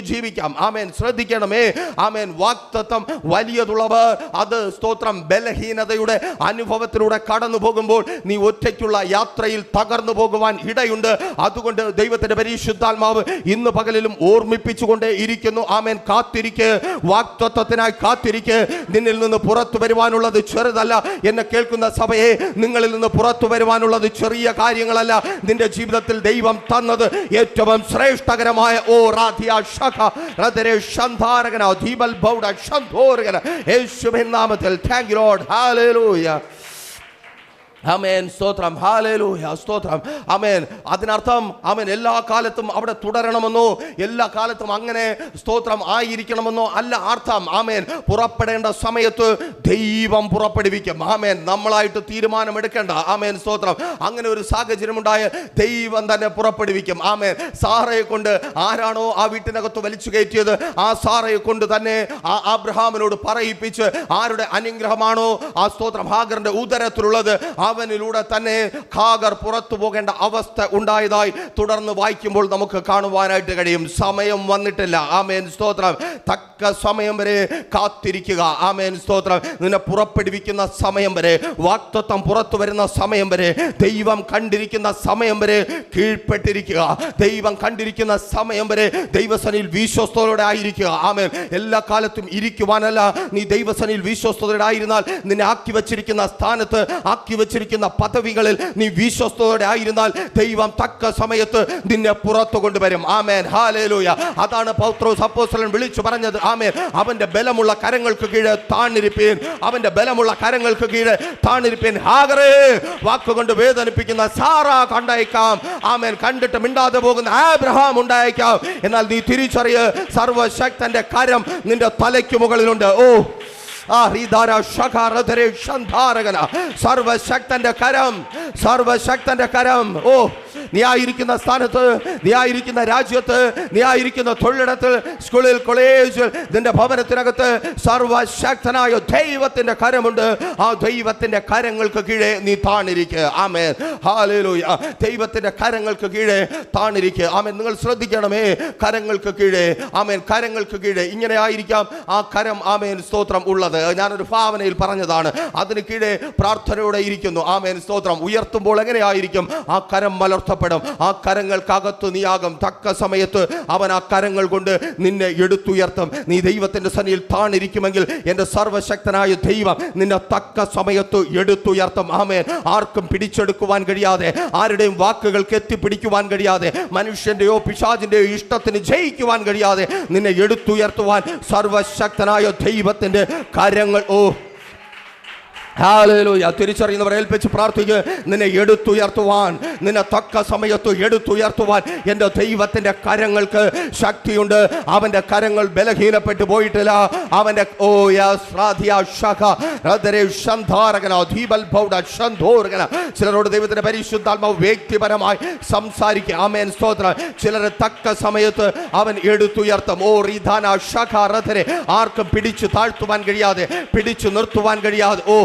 ജീവിക്കാം. ആമേൻ, ശ്രദ്ധിക്കണമേ, ആമേൻ. വാഗ്ദത്തം വലിയതുള്ളവർ, അത്, സ്തോത്രം, ബലഹീനതയുടെ അനുഭവത്തിലൂടെ കടന്നു പോകുമ്പോൾ നീ ഒറ്റയ്ക്കുള്ള യാത്രയിൽ തകർന്നു പോകുവാൻ ഇടയുണ്ട്. അതുകൊണ്ട് ദൈവത്തിന്റെ പരിശുദ്ധാത്മാവ് ഇന്ന് പകലിലും ഓർമ്മിപ്പിച്ചുകൊണ്ടേ ഇരിക്കുന്നു. ആമേൻ, കാത്തിരിക്ക്, വാഗ്ദത്തത്തിനായി കാത്തിരിക്ക്. നിന്നിൽ നിന്ന് പുറത്തു വരുവാനുള്ളത് ചെറുതല്ല. എന്നെ കേൾക്കുന്ന സഭയെ, നിങ്ങളിൽ നിന്ന് പുറത്തു വരുവാനുള്ളത് ചെറിയ കാര്യങ്ങളല്ല. നിന്റെ ജീവിതത്തിൽ ദൈവം തന്നത് ഏറ്റവും ശ്രേഷ്ഠകരമായ, ഓ റാധിയ ശഖ റദരെ ശന്ധാരകന ദീപൽ ബൗഡ ശന്ധോരകന യേശുവിൻ നാമത്തിൽ. Thank you Lord. ഹല്ലേലൂയ. ആമേൻ, സ്തോത്രം, ഹല്ലേലൂയ, സ്തോത്രം. ആമേൻ. അതിനർത്ഥം, ആമേൻ, എല്ലാ കാലത്തും അവിടെ തുടരണമെന്നോ, എല്ലാ കാലത്തും അങ്ങനെ, സ്തോത്രം, ആയിരിക്കണമെന്നോ അല്ല അർത്ഥം. ആമേൻ. പുറപ്പെടേണ്ട സമയത്ത് ദൈവം പുറപ്പെടുവിക്കും. ആമേൻ. നമ്മളായിട്ട് തീരുമാനമെടുക്കേണ്ട. ആമേൻ, സ്തോത്രം. അങ്ങനെ ഒരു സാഹചര്യം ഉണ്ടായ ദൈവം തന്നെ പുറപ്പെടുവിക്കും. ആമേൻ. സാറയെ കൊണ്ട്, ആരാണോ ആ വീട്ടിനകത്ത് വലിച്ചു കയറ്റിയത്, ആ സാറയെ കൊണ്ട് തന്നെ ആ അബ്രഹാമിനോട് പറയിപ്പിച്ച്, ആരുടെ അനുഗ്രഹമാണോ ആ, സ്തോത്രം, ഹാഗറിന്റെ ഉദരത്തിലുള്ളത്, ആ അവനിലൂടെ തന്നെ ഹാഗർ പുറത്തു പോകേണ്ട അവസ്ഥ ഉണ്ടായതായി തുടർന്ന് വായിക്കുമ്പോൾ നമുക്ക് കാണുവാനായിട്ട് കഴിയും. സമയം വന്നിട്ടില്ല. ആമേൻ സ്തോത്രം. തക്ക സമയം വരെ കാത്തിരിക്കുക. ആമേൻ സ്തോത്രം. നിന്നെ പുറപ്പെടുവിക്കുന്ന സമയം വരെ, വാഗ്ദത്തം പുറത്തു വരുന്ന സമയം വരെ, ദൈവം കണ്ടിരിക്കുന്ന സമയം വരെ കീഴ്പ്പെട്ടിരിക്കുക. ദൈവം കണ്ടിരിക്കുന്ന സമയം വരെ ദൈവസന്നിധിയിൽ വിശ്വസ്തയോടെ ആയിരിക്കുക. ആമേൻ. എല്ലാ കാലത്തും ഇരിക്കുവാനല്ല, നീ ദൈവസന്നിധിയിൽ വിശ്വസ്തയോടെ ആയിരുന്നാൽ നിന്നെ ആക്കി വച്ചിരിക്കുന്ന സ്ഥാനത്ത്, ആക്കി വച്ചിരിക്കുന്ന പദവികളിൽ നീ വിശ്വസ്തയോടെ ആയിരുന്നാൽ ദൈവം തക്ക സമയത്ത് നിന്നെ പുറത്തു കൊണ്ടുവരും. ആമേൻ. ഹല്ലേലൂയ. അതാണ് പൗത്രോസ് അപ്പോസ്തലൻ വിളിച്ചു പറഞ്ഞത്. ആമേൻ. അവന്റെ ബലമുള്ള കരങ്ങൾക്ക് കീഴെ താണിരിപ്പീൻ. അവന്റെ ബലമുള്ള കരങ്ങൾക്ക് കീഴെ താണിരിപ്പീൻ. ഹാഗറേ, വാക്കുകൊണ്ട് വേദനിപ്പിക്കുന്ന സാറ കണ്ടയക്കാം. ആമേൻ. കണ്ടിട്ട് മിണ്ടാതെ പോകുന്ന അബ്രഹാം ഉണ്ടായേക്കാം. എന്നാൽ നീ തിരിച്ചറിയ, സർവശക്തന്റെ കരം നിന്റെ തലയ്ക്ക് മുകളിലുണ്ട്. ഓ സർവശക്തന്റെ കരം, സർവശക്തന്റെ കരം. ഓ, നീ ആയിരിക്കുന്ന സ്ഥാനത്ത്, നീ ആയിരിക്കുന്ന രാജ്യത്ത്, നീ ആയിരിക്കുന്ന തൊഴിലിടത്തിൽ, സ്കൂളിൽ, കോളേജിൽ, നിന്റെ ഭവനത്തിനകത്ത് സർവശക്തനായ ദൈവത്തിന്റെ കരമുണ്ട്. ആ ദൈവത്തിന്റെ കരങ്ങൾക്ക് കീഴെ നീ താണിരിക്കുക. ആമേൻ. ഹല്ലേലൂയ. ദൈവത്തിന്റെ കരങ്ങൾക്ക് കീഴെ താണിരിക്കുക. ആമേൻ. നിങ്ങൾ ശ്രദ്ധിക്കണമേ, കരങ്ങൾക്ക് കീഴെ. ആമേൻ. കരങ്ങൾക്ക് കീഴെ ഇങ്ങനെ ആയിരിക്കാം ആ കരം. ആമേൻ സ്തോത്രം ഉള്ളത്. ഞാനൊരു ഭാവനയിൽ പറഞ്ഞതാണ്. അതിന് കീഴെ പ്രാർത്ഥനയോടെ ഇരിക്കുന്നു. ആമേൻ സ്തോത്രം. ഉയർത്തുമ്പോൾ എങ്ങനെയായിരിക്കും? ആ കരം മലർത്തപ്പെടും. ആ കരങ്ങൾക്കകത്ത് നീയാകും. തക്ക സമയത്ത് അവൻ ആ കരങ്ങൾ കൊണ്ട് നിന്നെ എടുത്തുയർത്തും. നീ ദൈവത്തിന്റെ സന്നിധിയിൽ താണിരിക്കുമെങ്കിൽ എൻ്റെ സർവശക്തനായ ദൈവം നിന്നെ തക്ക സമയത്ത് എടുത്തുയർത്തും. ആമേൻ. ആർക്കും പിടിച്ചെടുക്കുവാൻ കഴിയാതെ, ആരുടെയും വാക്കുകൾക്ക് എത്തിപ്പിടിക്കുവാൻ കഴിയാതെ, മനുഷ്യന്റെയോ പിശാചിന്റെയോ ഇഷ്ടത്തിന് ജയിക്കുവാൻ കഴിയാതെ നിന്നെ എടുത്തുയർത്തുവാൻ സർവശക്തനായ ദൈവത്തിന്റെ കരങ്ങൾ. ഓ ഹല്ലേലൂയ. തിരിച്ചറിയുന്നവരെ ഏൽപ്പിച്ച് പ്രാർത്ഥിക്കുക. നിന്നെ എടുത്തുയർത്തുവാൻ, നിന്നെ തക്ക സമയത്ത് എടുത്തുയർത്തുവാൻ എൻ്റെ ദൈവത്തിൻ്റെ കരങ്ങൾക്ക് ശക്തിയുണ്ട്. അവൻ്റെ കരങ്ങൾ ബലഹീനപ്പെട്ടു പോയിട്ടില്ല. അവൻ്റെ ചിലരോട് ദൈവത്തിൻ്റെ പരിശുദ്ധാത്മാവ് വ്യക്തിപരമായി സംസാരിക്കുക. ആമേൻ സ്തോത്രം. ചിലരെ തക്ക സമയത്ത് അവൻ എടുത്തുയർത്തും. ഓ റിധാന ശഖ റധരെ. ആർക്കും പിടിച്ചു താഴ്ത്തുവാൻ കഴിയാതെ, പിടിച്ചു നിർത്തുവാൻ കഴിയാതെ. ഓ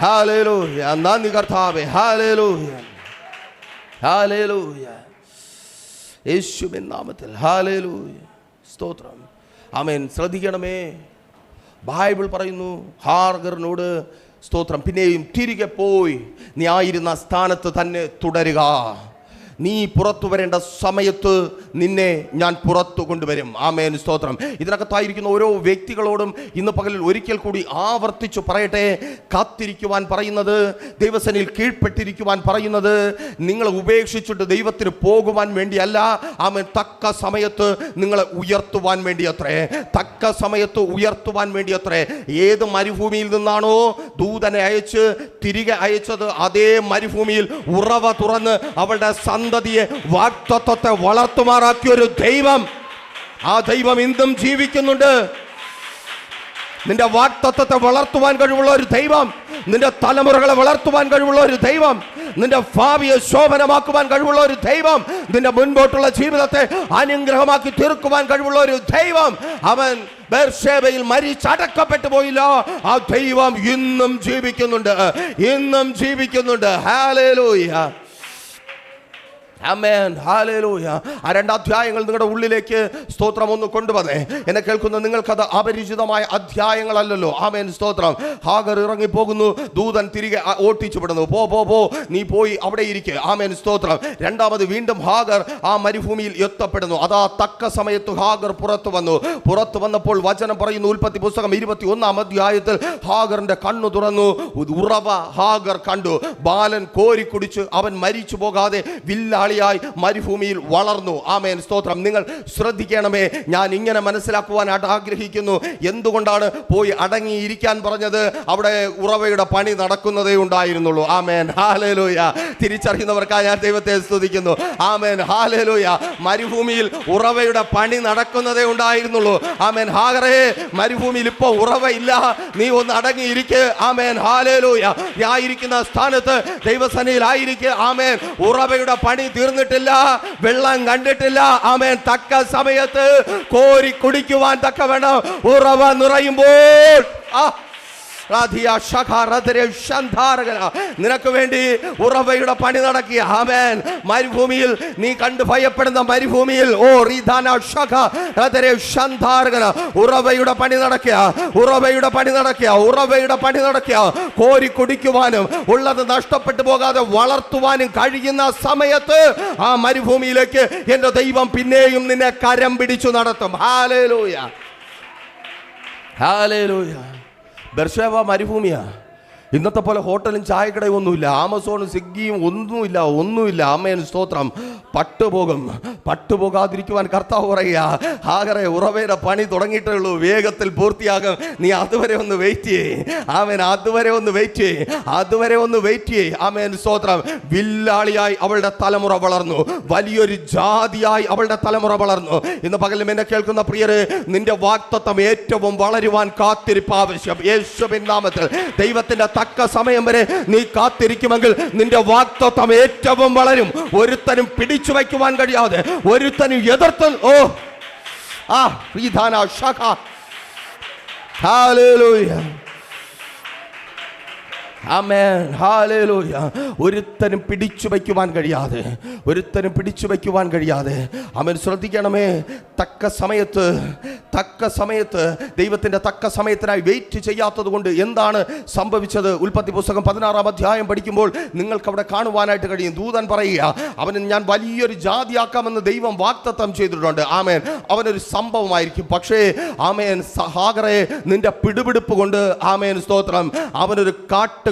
ഹല്ലേലൂയ. നന്ദി കർത്താവേ. ഹല്ലേലൂയ. ഹല്ലേലൂയ. യേശുവിൻ നാമത്തിൽ ഹല്ലേലൂയ. സ്തോത്രം. ആമേൻ. ശ്രദ്ധിക്കണമേ, ബൈബിൾ പറയുന്നു ഹാഗറിനോട് സ്തോത്രം, പിന്നെയും തിരികെ പോയി നീ ആയിരുന്ന സ്ഥാനത്ത് തന്നെ തുടരുക. നീ പുറത്തു വരേണ്ട സമയത്ത് നിന്നെ ഞാൻ പുറത്തു കൊണ്ടുവരും. ആമേൻ സ്തോത്രം. ഇതിനകത്തായിരിക്കുന്ന ഓരോ വ്യക്തികളോടും ഇന്ന് പകലിൽ ഒരിക്കൽ കൂടി ആവർത്തിച്ചു പറയട്ടെ, കാത്തിരിക്കുവാൻ പറയുന്നത്, ദൈവസന്നിധിയിൽ കീഴ്പ്പെട്ടിരിക്കുവാൻ പറയുന്നത് നിങ്ങളെ ഉപേക്ഷിച്ചിട്ട് ദൈവത്തിന് പോകുവാൻ വേണ്ടിയല്ല. ആമേൻ. തക്ക സമയത്ത് നിങ്ങളെ ഉയർത്തുവാൻ വേണ്ടിയത്രേ. തക്ക സമയത്ത് ഉയർത്തുവാൻ വേണ്ടിയത്രേ. ഏത് മരുഭൂമിയിൽ നിന്നാണോ ദൂതനെ അയച്ച് തിരികെ അയച്ചത്, അതേ മരുഭൂമിയിൽ ഉറവ തുറന്ന് അവളുടെ സന്തതിയെ, വാഗ്ദത്തത്തെ വളർത്തുമാറാക്കിയ ഒരു ദൈവം, ആ ദൈവം ഇന്നും ജീവിക്കുന്നുണ്ട്. നിന്റെ വാഗ്ദത്തത്തെ വളർത്തുവാൻ കഴിവുള്ള ഒരു ദൈവം, നിന്റെ തലമുറകളെ വളർത്തുവാൻ കഴിവുള്ള ഒരു ദൈവം, നിന്റെ ഭാവിയെ ശോഭനമാക്കുവാൻ കഴിവുള്ള ഒരു ദൈവം, നിന്റെ മുൻപോട്ടുള്ള ജീവിതത്തെ അനുഗ്രഹമാക്കി തീർക്കുവാൻ കഴിവുള്ള ഒരു ദൈവം. അവൻ ബേർശേബയിൽ മരിച്ചടക്കപ്പെട്ടു പോയില്ല. ആ ദൈവം ഇന്നും ജീവിക്കുന്നുണ്ട്, ഇന്നും ജീവിക്കുന്നുണ്ട്. ഹല്ലേലൂയ. ആമേൻ. ഹല്ലേലൂയ. ആ 2 അധ്യായങ്ങൾ നിങ്ങളുടെ ഉള്ളിലേക്ക് സ്തോത്രം ഒന്ന് കൊണ്ടുവന്നേ. എന്നെ കേൾക്കുന്ന നിങ്ങൾക്കത് അപരിചിതമായ അധ്യായങ്ങളല്ലല്ലോ. ആമേൻ സ്തോത്രം. ഹാഗർ ഇറങ്ങിപ്പോകുന്നു, ദൂതൻ തിരികെ ഓട്ടിച്ചു വിടുന്നു. പോ പോ പോ, നീ പോയി അവിടെ ഇരിക്കുക. ആമേൻ സ്തോത്രം. രണ്ടാമത് വീണ്ടും ഹാഗർ ആ മരുഭൂമിയിൽ എത്തപ്പെടുന്നു. അതാ തക്ക സമയത്ത് ഹാഗർ പുറത്തു വന്നു. പുറത്തു വന്നപ്പോൾ വചനം പറയുന്നു, ഉൽപ്പത്തി പുസ്തകം 21-ാം അധ്യായത്തിൽ ഹാഗറിന്റെ കണ്ണു തുറന്നു. ഉറവ ഹാഗർ കണ്ടു. ബാലൻ കോരി കുടിച്ച് അവൻ മരിച്ചു പോകാതെ വില്ലാളി മരുഭൂമിയിൽ വളർന്നു. ആമേൻ സ്തോത്രം. നിങ്ങൾ ശ്രദ്ധിക്കണമേ, ഞാൻ ഇങ്ങനെ മനസ്സിലാക്കുവാനായിട്ട് ആഗ്രഹിക്കുന്നു. എന്തുകൊണ്ടാണ് പോയി അടങ്ങിയിരിക്കാൻ പറഞ്ഞത്? അവിടെ ഉറവയുടെ പണി നടക്കുന്നതേ ഉണ്ടായിരുന്നുള്ളൂ. ആമേൻ. ഹല്ലേലൂയ. തിരിച്ചറിയുന്നവർക്കായി ഞാൻ ദൈവത്തെ സ്തുതിക്കുന്നു. ആമേൻ. ഹല്ലേലൂയ. മരുഭൂമിയിൽ ഉറവയുടെ പണി നടക്കുന്നതേ ഉണ്ടായിരുന്നുള്ളൂ. ആമേൻ. ഹാഗറേ, മരുഭൂമിയിൽ ഇപ്പൊ ഉറവയില്ല, നീ ഒന്ന് അടങ്ങിയിരിക്കുക. ആമേൻ. ഹല്ലേലൂയ. ഞായിരിക്കുന്ന സ്ഥാനത്ത് ദൈവസന്നിധിയിലായിരിക്കുക. ആമേൻ. ഉറവയുടെ പണി തീർന്നിട്ടില്ല, വെള്ളം കണ്ടിട്ടില്ല. ആമേൻ. തക്ക സമയത്ത് കോരി കുടിക്കുവാൻ തക്ക വേണം ഉറവ നിറയുമ്പോൾ നിനക്ക് വേണ്ടി ഉറവയുടെ പണി നടക്കിയ ആമേൻ. മരുഭൂമിയിൽ നീ കണ്ട് ഭയപ്പെടുന്ന മരുഭൂമിയിൽ ഉറവയുടെ പണി നടക്കുക, ഉറവയുടെ പണി നടക്കുക, ഉറവയുടെ പണി നടക്കുക. കോരി കുടിക്കുവാനും ഉള്ളത് നഷ്ടപ്പെട്ടു പോകാതെ വളർത്തുവാനും കഴിയുന്ന സമയത്ത് ആ മരുഭൂമിയിലേക്ക് എന്റെ ദൈവം പിന്നെയും നിന്നെ കരം പിടിച്ചു നടത്തും. ഹല്ലേലൂയ, ഹല്ലേലൂയ. ബെർശേബ മരുഭൂമിയാ. ഇന്നത്തെ പോലെ ഹോട്ടലും ചായക്കടയും ഒന്നുമില്ല, ആമസോണും സ്വിഗ്ഗിയും ഒന്നുമില്ല. ആമേൻ, സ്തോത്രം. പട്ടുപോകാതിരിക്കുവാൻ കർത്താവ് പറയുക, ഹാഗറെ ഉറവയുടെ പണി തുടങ്ങിയിട്ടേ ഉള്ളൂ, വേഗത്തിൽ പൂർത്തിയാകും. നീ അതുവരെ ഒന്ന് വെയിറ്റ് ചെയ്യേ. ആമേൻ, അതുവരെ ഒന്ന് വെയിറ്റ് ചെയ്യേ. ആമേൻ, സ്തോത്രം. വില്ലാളിയായി അവളുടെ തലമുറ വളർന്നു, വലിയൊരു ജാതിയായി അവളുടെ തലമുറ വളർന്നു. ഇന്ന് പകലും എന്നെ കേൾക്കുന്ന പ്രിയരെ, നിന്റെ വാഗ്ദത്തം ഏറ്റവും വളരുവാൻ കാത്തിരിപ്പ് ആവശ്യം. യേശുവിൻ നാമത്തിൽ ദൈവത്തിന്റെ തക്ക സമയം വരെ നീ കാത്തിരിക്കുമെങ്കിൽ നിന്റെ വാഗ്ദത്തം ഏറ്റവും വളരും. ഒരുത്തനും പിടിച്ചു വയ്ക്കുവാൻ കഴിയാതെ, ഒരുത്തനും എതിർത്ത് ആമേൻ, ഹല്ലേലൂയ. ഒരുത്തനും പിടിച്ചു വയ്ക്കുവാൻ കഴിയാതെ, ആമേൻ. ശ്രദ്ധിക്കണമേ, തക്ക സമയത്ത് ദൈവത്തിന്റെ തക്ക സമയത്തിനായി വെയിറ്റ് ചെയ്യാത്തത് കൊണ്ട് എന്താണ് സംഭവിച്ചത്? ഉൽപ്പത്തി പുസ്തകം 16-ാം അധ്യായം പഠിക്കുമ്പോൾ നിങ്ങൾക്ക് അവിടെ കാണുവാനായിട്ട് കഴിയും. ദൂതൻ പറയുക, അവനെ ഞാൻ വലിയൊരു ജാതിയാക്കാമെന്ന് ദൈവം വാഗ്ദത്തം ചെയ്തിട്ടുണ്ട്. ആമേൻ, അവനൊരു സംഭവമായിരിക്കും. പക്ഷേ ആമേൻ, ഹാഗറെ നിന്റെ പിടിപിടിപ്പ് കൊണ്ട്, ആമേൻ, സ്തോത്രം, അവനൊരു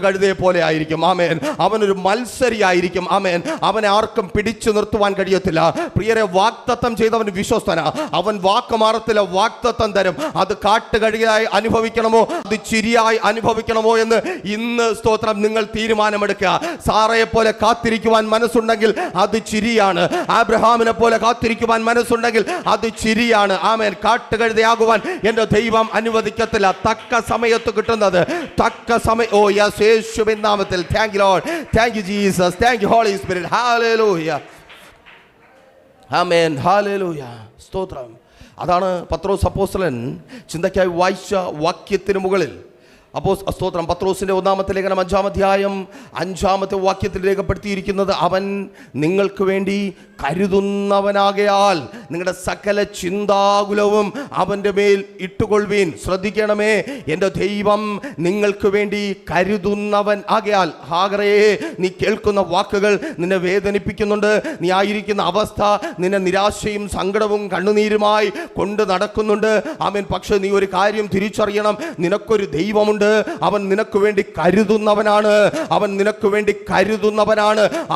കഴുതയെ പോലെ ആയിരിക്കും. ആമേൻ, അവനൊരു മത്സരിയായിരിക്കും. ആമേൻ, അവനെ ആർക്കും പിടിച്ചു നിർത്തുവാൻ കഴിയത്തില്ല. പ്രിയരെ, വാഗ്ദത്തം ചെയ്തവൻ വിശ്വസ്തനാ. അവൻ വാക്ക് മാറത്തില്ല, വാഗ്ദത്തം തരും. അത് കാട്ടുകഴുകയായി അനുഭവിക്കണമോ, അത് ചിരിയായി അനുഭവിക്കണമോ എന്ന് ഇന്ന്, സ്തോത്രം, നിങ്ങൾ തീരുമാനമെടുക്കുക. സാറയെ പോലെ കാത്തിരിക്കുവാൻ മനസ്സുണ്ടെങ്കിൽ അത് ചിരിയാണ്. ആബ്രഹാമിനെ പോലെ കാത്തിരിക്കുവാൻ മനസ്സുണ്ടെങ്കിൽ അത് ചിരിയാണ്. ആമേൻ, കാട്ടുകഴുതയാകുവാൻ എന്റെ ദൈവം അനുവദിക്കത്തില്ല. തക്ക സമയത്ത് കിട്ടുന്നത് തക്ക സമയം. ഓ യെസ്, യേശുവിൻ നാമത്തിൽ. Thank you Lord, thank you Jesus, thank you Holy Spirit. ഹല്ലേലൂയ, ആമേൻ, ഹല്ലേലൂയ, സ്തോത്രം. അതാണ് പത്രോസ് അപ്പോസ്തലൻ ചിന്തയ്ക്കായി വായിച്ച വാക്യത്തിന് മുകളിൽ സ്തോത്രം, പത്രോസിന്റെ 1-ാമത്തെ ലേഖനം 5-ാം അധ്യായം 5-ാമത്തെ വാക്യത്തിൽ രേഖപ്പെടുത്തിയിരിക്കുന്നത്, അവൻ നിങ്ങൾക്ക് വേണ്ടി കരുതുന്നവനാകയാൽ നിങ്ങളുടെ സകല ചിന്താകുലവും അവൻ്റെ മേൽ ഇട്ടുകൊള്ളുവീൻ. ശ്രദ്ധിക്കണമേ, എൻ്റെ ദൈവം നിങ്ങൾക്ക് വേണ്ടി കരുതുന്നവൻ ആകയാൽ. ഹാഗറയെ, നീ കേൾക്കുന്ന വാക്കുകൾ നിന്നെ വേദനിപ്പിക്കുന്നുണ്ട്. നീ ആയിരിക്കുന്ന അവസ്ഥ നിന്നെ നിരാശയും സങ്കടവും കണ്ണുനീരുമായി കൊണ്ട് നടക്കുന്നുണ്ട്. ആമേൻ. പക്ഷെ നീ ഒരു കാര്യം തിരിച്ചറിയണം, നിനക്കൊരു ദൈവമുണ്ട്. അവൻ നിനക്ക് വേണ്ടി കരുതുന്നവനാണ്.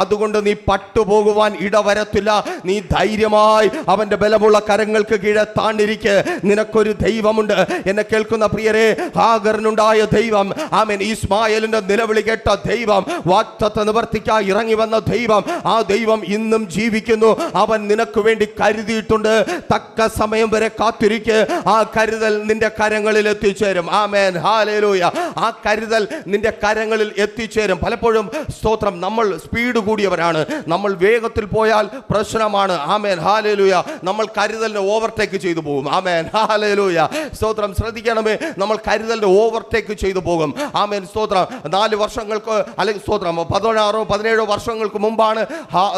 അതുകൊണ്ട് നീ പട്ടുപോകുവാൻ ഇടവരത്തില്ല. നീ ധൈര്യമായി അവന്റെ ബലമുള്ള കരങ്ങൾക്ക് കീഴെ താണ്ടിരിക്ക്. നിനക്കൊരു ദൈവമുണ്ട്. എന്നെ കേൾക്കുന്ന പ്രിയരെ, ഹാഗറിനുണ്ടായ ദൈവം, ആമേൻ, ഇസ്മായേലിന്റെ നിലവിളി കേട്ട ദൈവം, വാഗ്ദത്ത നിവർത്തിക്കായി ഇറങ്ങി വന്ന ദൈവം, ആ ദൈവം ഇന്നും ജീവിക്കുന്നു. അവൻ നിനക്ക് വേണ്ടി കരുതിയിട്ടുണ്ട്. തക്ക സമയം വരെ കാത്തിരിക്ക്. ആ കരുതൽ നിന്റെ കരങ്ങളിൽ എത്തിച്ചേരും. ആമേൻ, ഹല്ലേലൂയ. ആ കരുതൽ നിന്റെ കരങ്ങളിൽ എത്തിച്ചേരും. പലപ്പോഴും, സ്തോത്രം, നമ്മൾ സ്പീഡ് കൂടിയവരാണ്. നമ്മൾ വേഗത്തിൽ പോയാൽ പ്രശ്നമാണ്. ആമേൻ, ഹല്ലേലൂയ. നമ്മൾ കരുതലിനെ ഓവർടേക്ക് ചെയ്തു പോകും. ആമേൻ, ഹല്ലേലൂയ, സ്തോത്രം. ശ്രദ്ധിക്കണമേ, നമ്മൾ കരുതലിനെ ഓവർടേക്ക് ചെയ്തു പോകും. ആമേൻ, സ്തോത്രം. 4 വർഷങ്ങൾക്ക് അല്ലെങ്കിൽ സ്തോത്രം 16-17 വർഷങ്ങൾക്ക് മുമ്പാണ്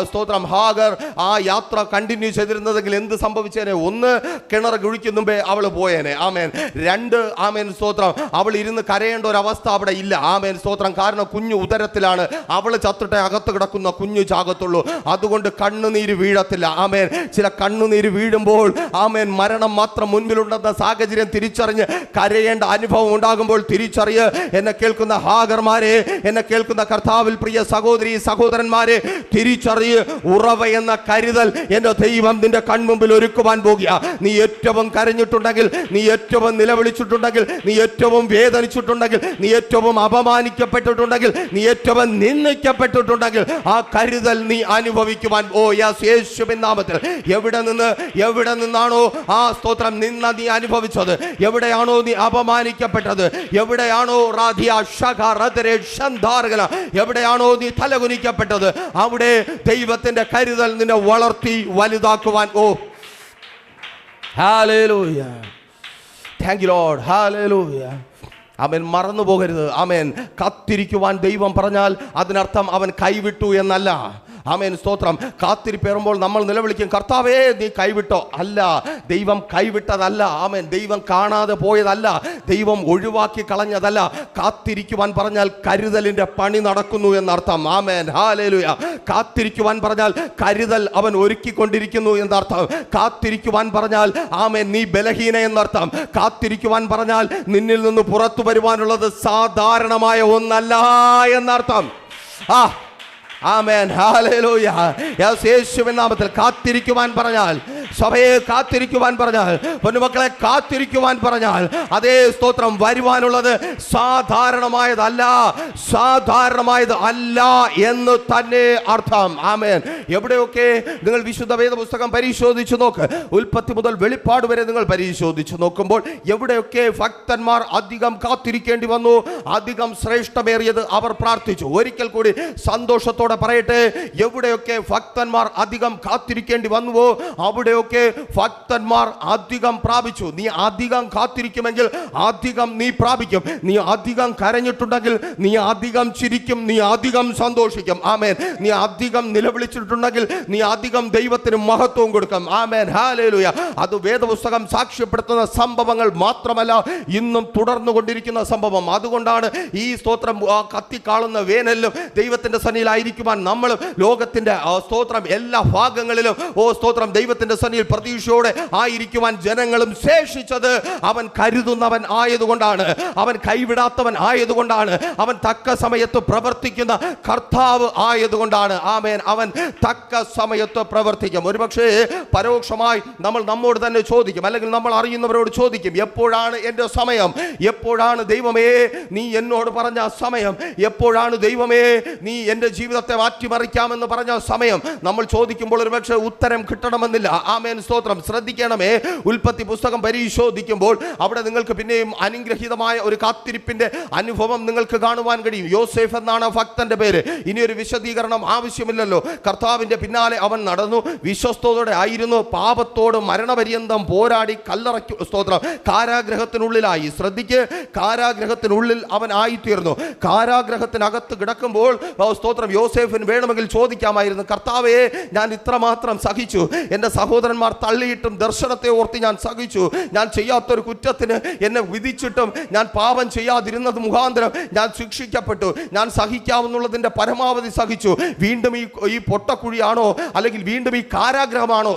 സ്തോത്രം ഹാഗർ ആ യാത്ര കണ്ടിന്യൂ ചെയ്തിരുന്നതെങ്കിൽ എന്ത് സംഭവിച്ചേനെ? 1, കിണർ കുഴിക്കും മുമ്പേ അവൾ പോയേനെ. ആമേൻ. 2, ആമേൻ, സ്തോത്രം, അവൾ ഇരുന്ന് കരയേണ്ട ഒരു അവസ്ഥ അവിടെ ഇല്ല. ആമേൻ, സ്തോത്രം. കാരണം കുഞ്ഞു ഉദരത്തിലാണ്. അവള് ചത്തിട്ടേ അകത്ത് കിടക്കുന്ന കുഞ്ഞു ചാകത്തുള്ളൂ. അതുകൊണ്ട് കണ്ണുനീര് വീഴത്തില്ല. ആമേൻ. ചില കണ്ണുനീര് വീഴുമ്പോൾ, ആമേൻ, മരണം മാത്രം മുൻപിലുണ്ടെന്ന സാഹചര്യം തിരിച്ചറിഞ്ഞ് കരയേണ്ട അനുഭവം ഉണ്ടാകുമ്പോൾ തിരിച്ചറിയ്. എന്നെ കേൾക്കുന്ന ഹാഗർമാരെ, എന്നെ കേൾക്കുന്ന കർത്താവിൽ പ്രിയ സഹോദരി സഹോദരന്മാരെ, തിരിച്ചറിയ്. ഉറവ എന്ന കരുതൽ എന്റെ ദൈവം നിന്റെ കൺമുമ്പിൽ ഒരുക്കുവാൻ പോകുക. നീ ഏറ്റവും കരഞ്ഞിട്ടുണ്ടെങ്കിൽ, നീ ഏറ്റവും നിലവിളിച്ചിട്ടുണ്ടെങ്കിൽ, നീ ഏറ്റവും വേദനിച്ചിട്ടുണ്ടെങ്കിൽ, നീ ഏറ്റവും അപമാനിക്കപ്പെട്ടിട്ടുണ്ടെങ്കിൽ, നീ ഏറ്റവും നിന്ദിക്കപ്പെട്ടിട്ടുണ്ടെങ്കിൽ, ആ കരുതൽ നീ അനുഭവിക്കുവാൻ യേശുവിൻ നാമത്തിൽ. എവിടെ നിന്നാണോ ആ സ്തോത്രം നിന്ന നീ അനുഭവിച്ചത്, എവിടെയാണോ നീ അപമാനിക്കപ്പെട്ടത്, എവിടെയാണോ എവിടെയാണോ നീ തലകുനിക്കപ്പെട്ടത്, അവിടെ ദൈവത്തിന്റെ കരുതൽ നിന്നെ വളർത്തി വലുതാക്കുവാൻ. ഹല്ലേലൂയ, താങ്ക് യു ലോർഡ്, ഹല്ലേലൂയ. അവൻ മറന്നു പോകരുത്. ആമേൻ. കാത്തിരിക്കുവാൻ ദൈവം പറഞ്ഞാൽ അതിനർത്ഥം അവൻ കൈവിട്ടു എന്നല്ല. ആമേൻ, സ്തോത്രം. കാത്തിരിപ്പേറുമ്പോൾ നമ്മൾ നിലവിളിക്കും, കർത്താവേ നീ കൈവിട്ടോ? അല്ല, ദൈവം കൈവിട്ടതല്ല. ആമേൻ. ദൈവം കാണാതെ പോയതല്ല, ദൈവം ഒഴിവാക്കി കളഞ്ഞതല്ല. കാത്തിരിക്കുവാൻ പറഞ്ഞാൽ കരുതലിന്റെ പണി നടക്കുന്നു എന്നർത്ഥം. ആമേൻ, ഹല്ലേലൂയ. കാത്തിരിക്കുവാൻ പറഞ്ഞാൽ കരുതൽ അവൻ ഒരുക്കിക്കൊണ്ടിരിക്കുന്നു എന്നർത്ഥം. കാത്തിരിക്കുവാൻ പറഞ്ഞാൽ ആമേൻ നീ ബലഹീന എന്നർത്ഥം. കാത്തിരിക്കുവാൻ പറഞ്ഞാൽ നിന്നിൽ നിന്ന് പുറത്തു വരുവാനുള്ളത് സാധാരണമായ ഒന്നല്ല എന്നർത്ഥം. ആമേൻ, ഹല്ലേലൂയ. യേശുവിൻ നാമത്തിൽ കാത്തിരിക്കുവാൻ പറഞ്ഞാൽ, സഭയെ കാത്തിരിക്കുവാൻ പറഞ്ഞാൽ, പൊന്നുമക്കളെ കാത്തിരിക്കുവാൻ പറഞ്ഞാൽ, അതേ സ്തോത്രം, വരുവാനുള്ളത് സാധാരണമായതല്ല, സാധാരണമായത് അല്ല എന്ന് തന്നെ അർത്ഥം. ആമേൻ. എവിടെയൊക്കെ നിങ്ങൾ വിശുദ്ധ വേദ പുസ്തകം പരിശോധിച്ചു നോക്ക്, ഉൽപ്പത്തി മുതൽ വെളിപ്പാട് വരെ നിങ്ങൾ പരിശോധിച്ചു നോക്കുമ്പോൾ എവിടെയൊക്കെ ഭക്തന്മാർ അധികം കാത്തിരിക്കേണ്ടി വന്നു, അധികം ശ്രേഷ്ഠമേറിയത് അവർ പ്രാർത്ഥിച്ചു. ഒരിക്കൽ കൂടി സന്തോഷത്തോടെ പറയട്ടെ, എവിടെയൊക്കെ ഭക്തന്മാർ അധികം കാത്തിരിക്കേണ്ടി വന്നുവോ അവിടെയൊക്കെ ഭക്തന്മാർ അധികം പ്രാപിച്ചു. നീ അധികം കാത്തിരിക്കുമെങ്കിൽ അധികം നീ പ്രാപിക്കും. നീ അധികം കരഞ്ഞിട്ടുണ്ടെങ്കിൽ നീ അധികം ചിരിക്കും, നീ അധികം സന്തോഷിക്കും. ആമേൻ. നീ അധികം നിലവിളിച്ചിട്ടുണ്ടെങ്കിൽ നീ അധികം ദൈവത്തിന് മഹത്വം കൊടുക്കും. ആമേൻ, ഹല്ലേലൂയ. അത് വേദപുസ്തകം സാക്ഷ്യപ്പെടുത്തുന്ന സംഭവങ്ങൾ മാത്രമല്ല, ഇന്നും തുടർന്നു കൊണ്ടിരിക്കുന്ന സംഭവം. അതുകൊണ്ടാണ് ഈ സ്തോത്രം കത്തിക്കാളുന്ന വേനലിലും ദൈവത്തിന്റെ സന്നിധിയിലായിരിക്കും നമ്മൾ ലോകത്തിന്റെ സ്തോത്രം എല്ലാ ഭാഗങ്ങളിലും സ്തോത്രം ദൈവത്തിന്റെ സന്നിധിയിൽ പ്രതീക്ഷയോടെ ആയിരിക്കുവാൻ ജനങ്ങളും ശേഷിച്ചത്. അവൻ കരുതുന്നവൻ ആയതുകൊണ്ടാണ്, അവൻ കൈവിടാത്തവൻ ആയതുകൊണ്ടാണ്, അവൻ തക്ക സമയത്ത് പ്രവർത്തിക്കുന്ന കർത്താവ് ആയതുകൊണ്ടാണ്. ആമേൻ. അവൻ തക്ക സമയത്ത് പ്രവർത്തിക്കും. ഒരുപക്ഷെ പരോക്ഷമായി നമ്മൾ നമ്മോട് തന്നെ ചോദിക്കും, അല്ലെങ്കിൽ നമ്മൾ അറിയുന്നവരോട് ചോദിക്കും, എപ്പോഴാണ് എൻ്റെ സമയം? എപ്പോഴാണ് ദൈവമേ നീ എന്നോട് പറഞ്ഞ സമയം? എപ്പോഴാണ് ദൈവമേ നീ എൻ്റെ ജീവിതത്തെ മാറ്റിമറിക്കാമെന്ന് പറഞ്ഞ സമയം? നമ്മൾ ചോദിക്കുമ്പോൾ ഒരുപക്ഷെ ഉത്തരം കിട്ടണമെന്നില്ല. ആമേൻ, സ്തോത്രം. ശ്രദ്ധിക്കണമേ, ഉൽപ്പത്തി പുസ്തകം പരിശോധിക്കുമ്പോൾ അവിടെ നിങ്ങൾക്ക് പിന്നെയും അനുഗ്രഹീതമായ ഒരു കാത്തിരിപ്പിന്റെ അനുഭവം നിങ്ങൾക്ക് കാണുവാൻ കഴിയും. യോസേഫ് എന്നാണ് ഭക്തന്റെ പേര്. ഇനിയൊരു വിശദീകരണം ആവശ്യമില്ലല്ലോ. കർത്താവിന്റെ പിന്നാലെ അവൻ നടന്നു, വിശ്വസ്തയോടെ ആയിരുന്നു, പാപത്തോട് മരണപര്യന്തം പോരാടി കല്ലറയ്ക്ക് സ്തോത്രം കാരാഗ്രഹത്തിനുള്ളിലായി. ശ്രദ്ധിക്ക്, കാരാഗ്രഹത്തിനുള്ളിൽ അവൻ ആയിത്തീർന്നു. കാരാഗ്രഹത്തിനകത്ത് കിടക്കുമ്പോൾ സ്തോത്രം യോസേഫിന് വേണമെങ്കിൽ ചോദിക്കാമായിരുന്നു, കർത്താവേ ഞാൻ ഇത്രമാത്രം സഹിച്ചു, എൻ്റെ സഹോദരന്മാർ തള്ളിയിട്ടും ദർശനത്തെ ഓർത്ത് ഞാൻ സഹിച്ചു, ഞാൻ ചെയ്യാത്തൊരു കുറ്റത്തിന് എന്നെ വിധിച്ചിട്ടും ഞാൻ പാപം ചെയ്യാതിരുന്നത് മുഖാന്തരം ഞാൻ ശിക്ഷിക്കപ്പെട്ടു, ഞാൻ സഹിക്കാവുന്നുള്ളതിൻ്റെ പരമാവധി സഹിച്ചു. വീണ്ടും ഈ പൊട്ടക്കുഴിയാണോ, അല്ലെങ്കിൽ വീണ്ടും ഈ കാരാഗ്രഹമാണോ,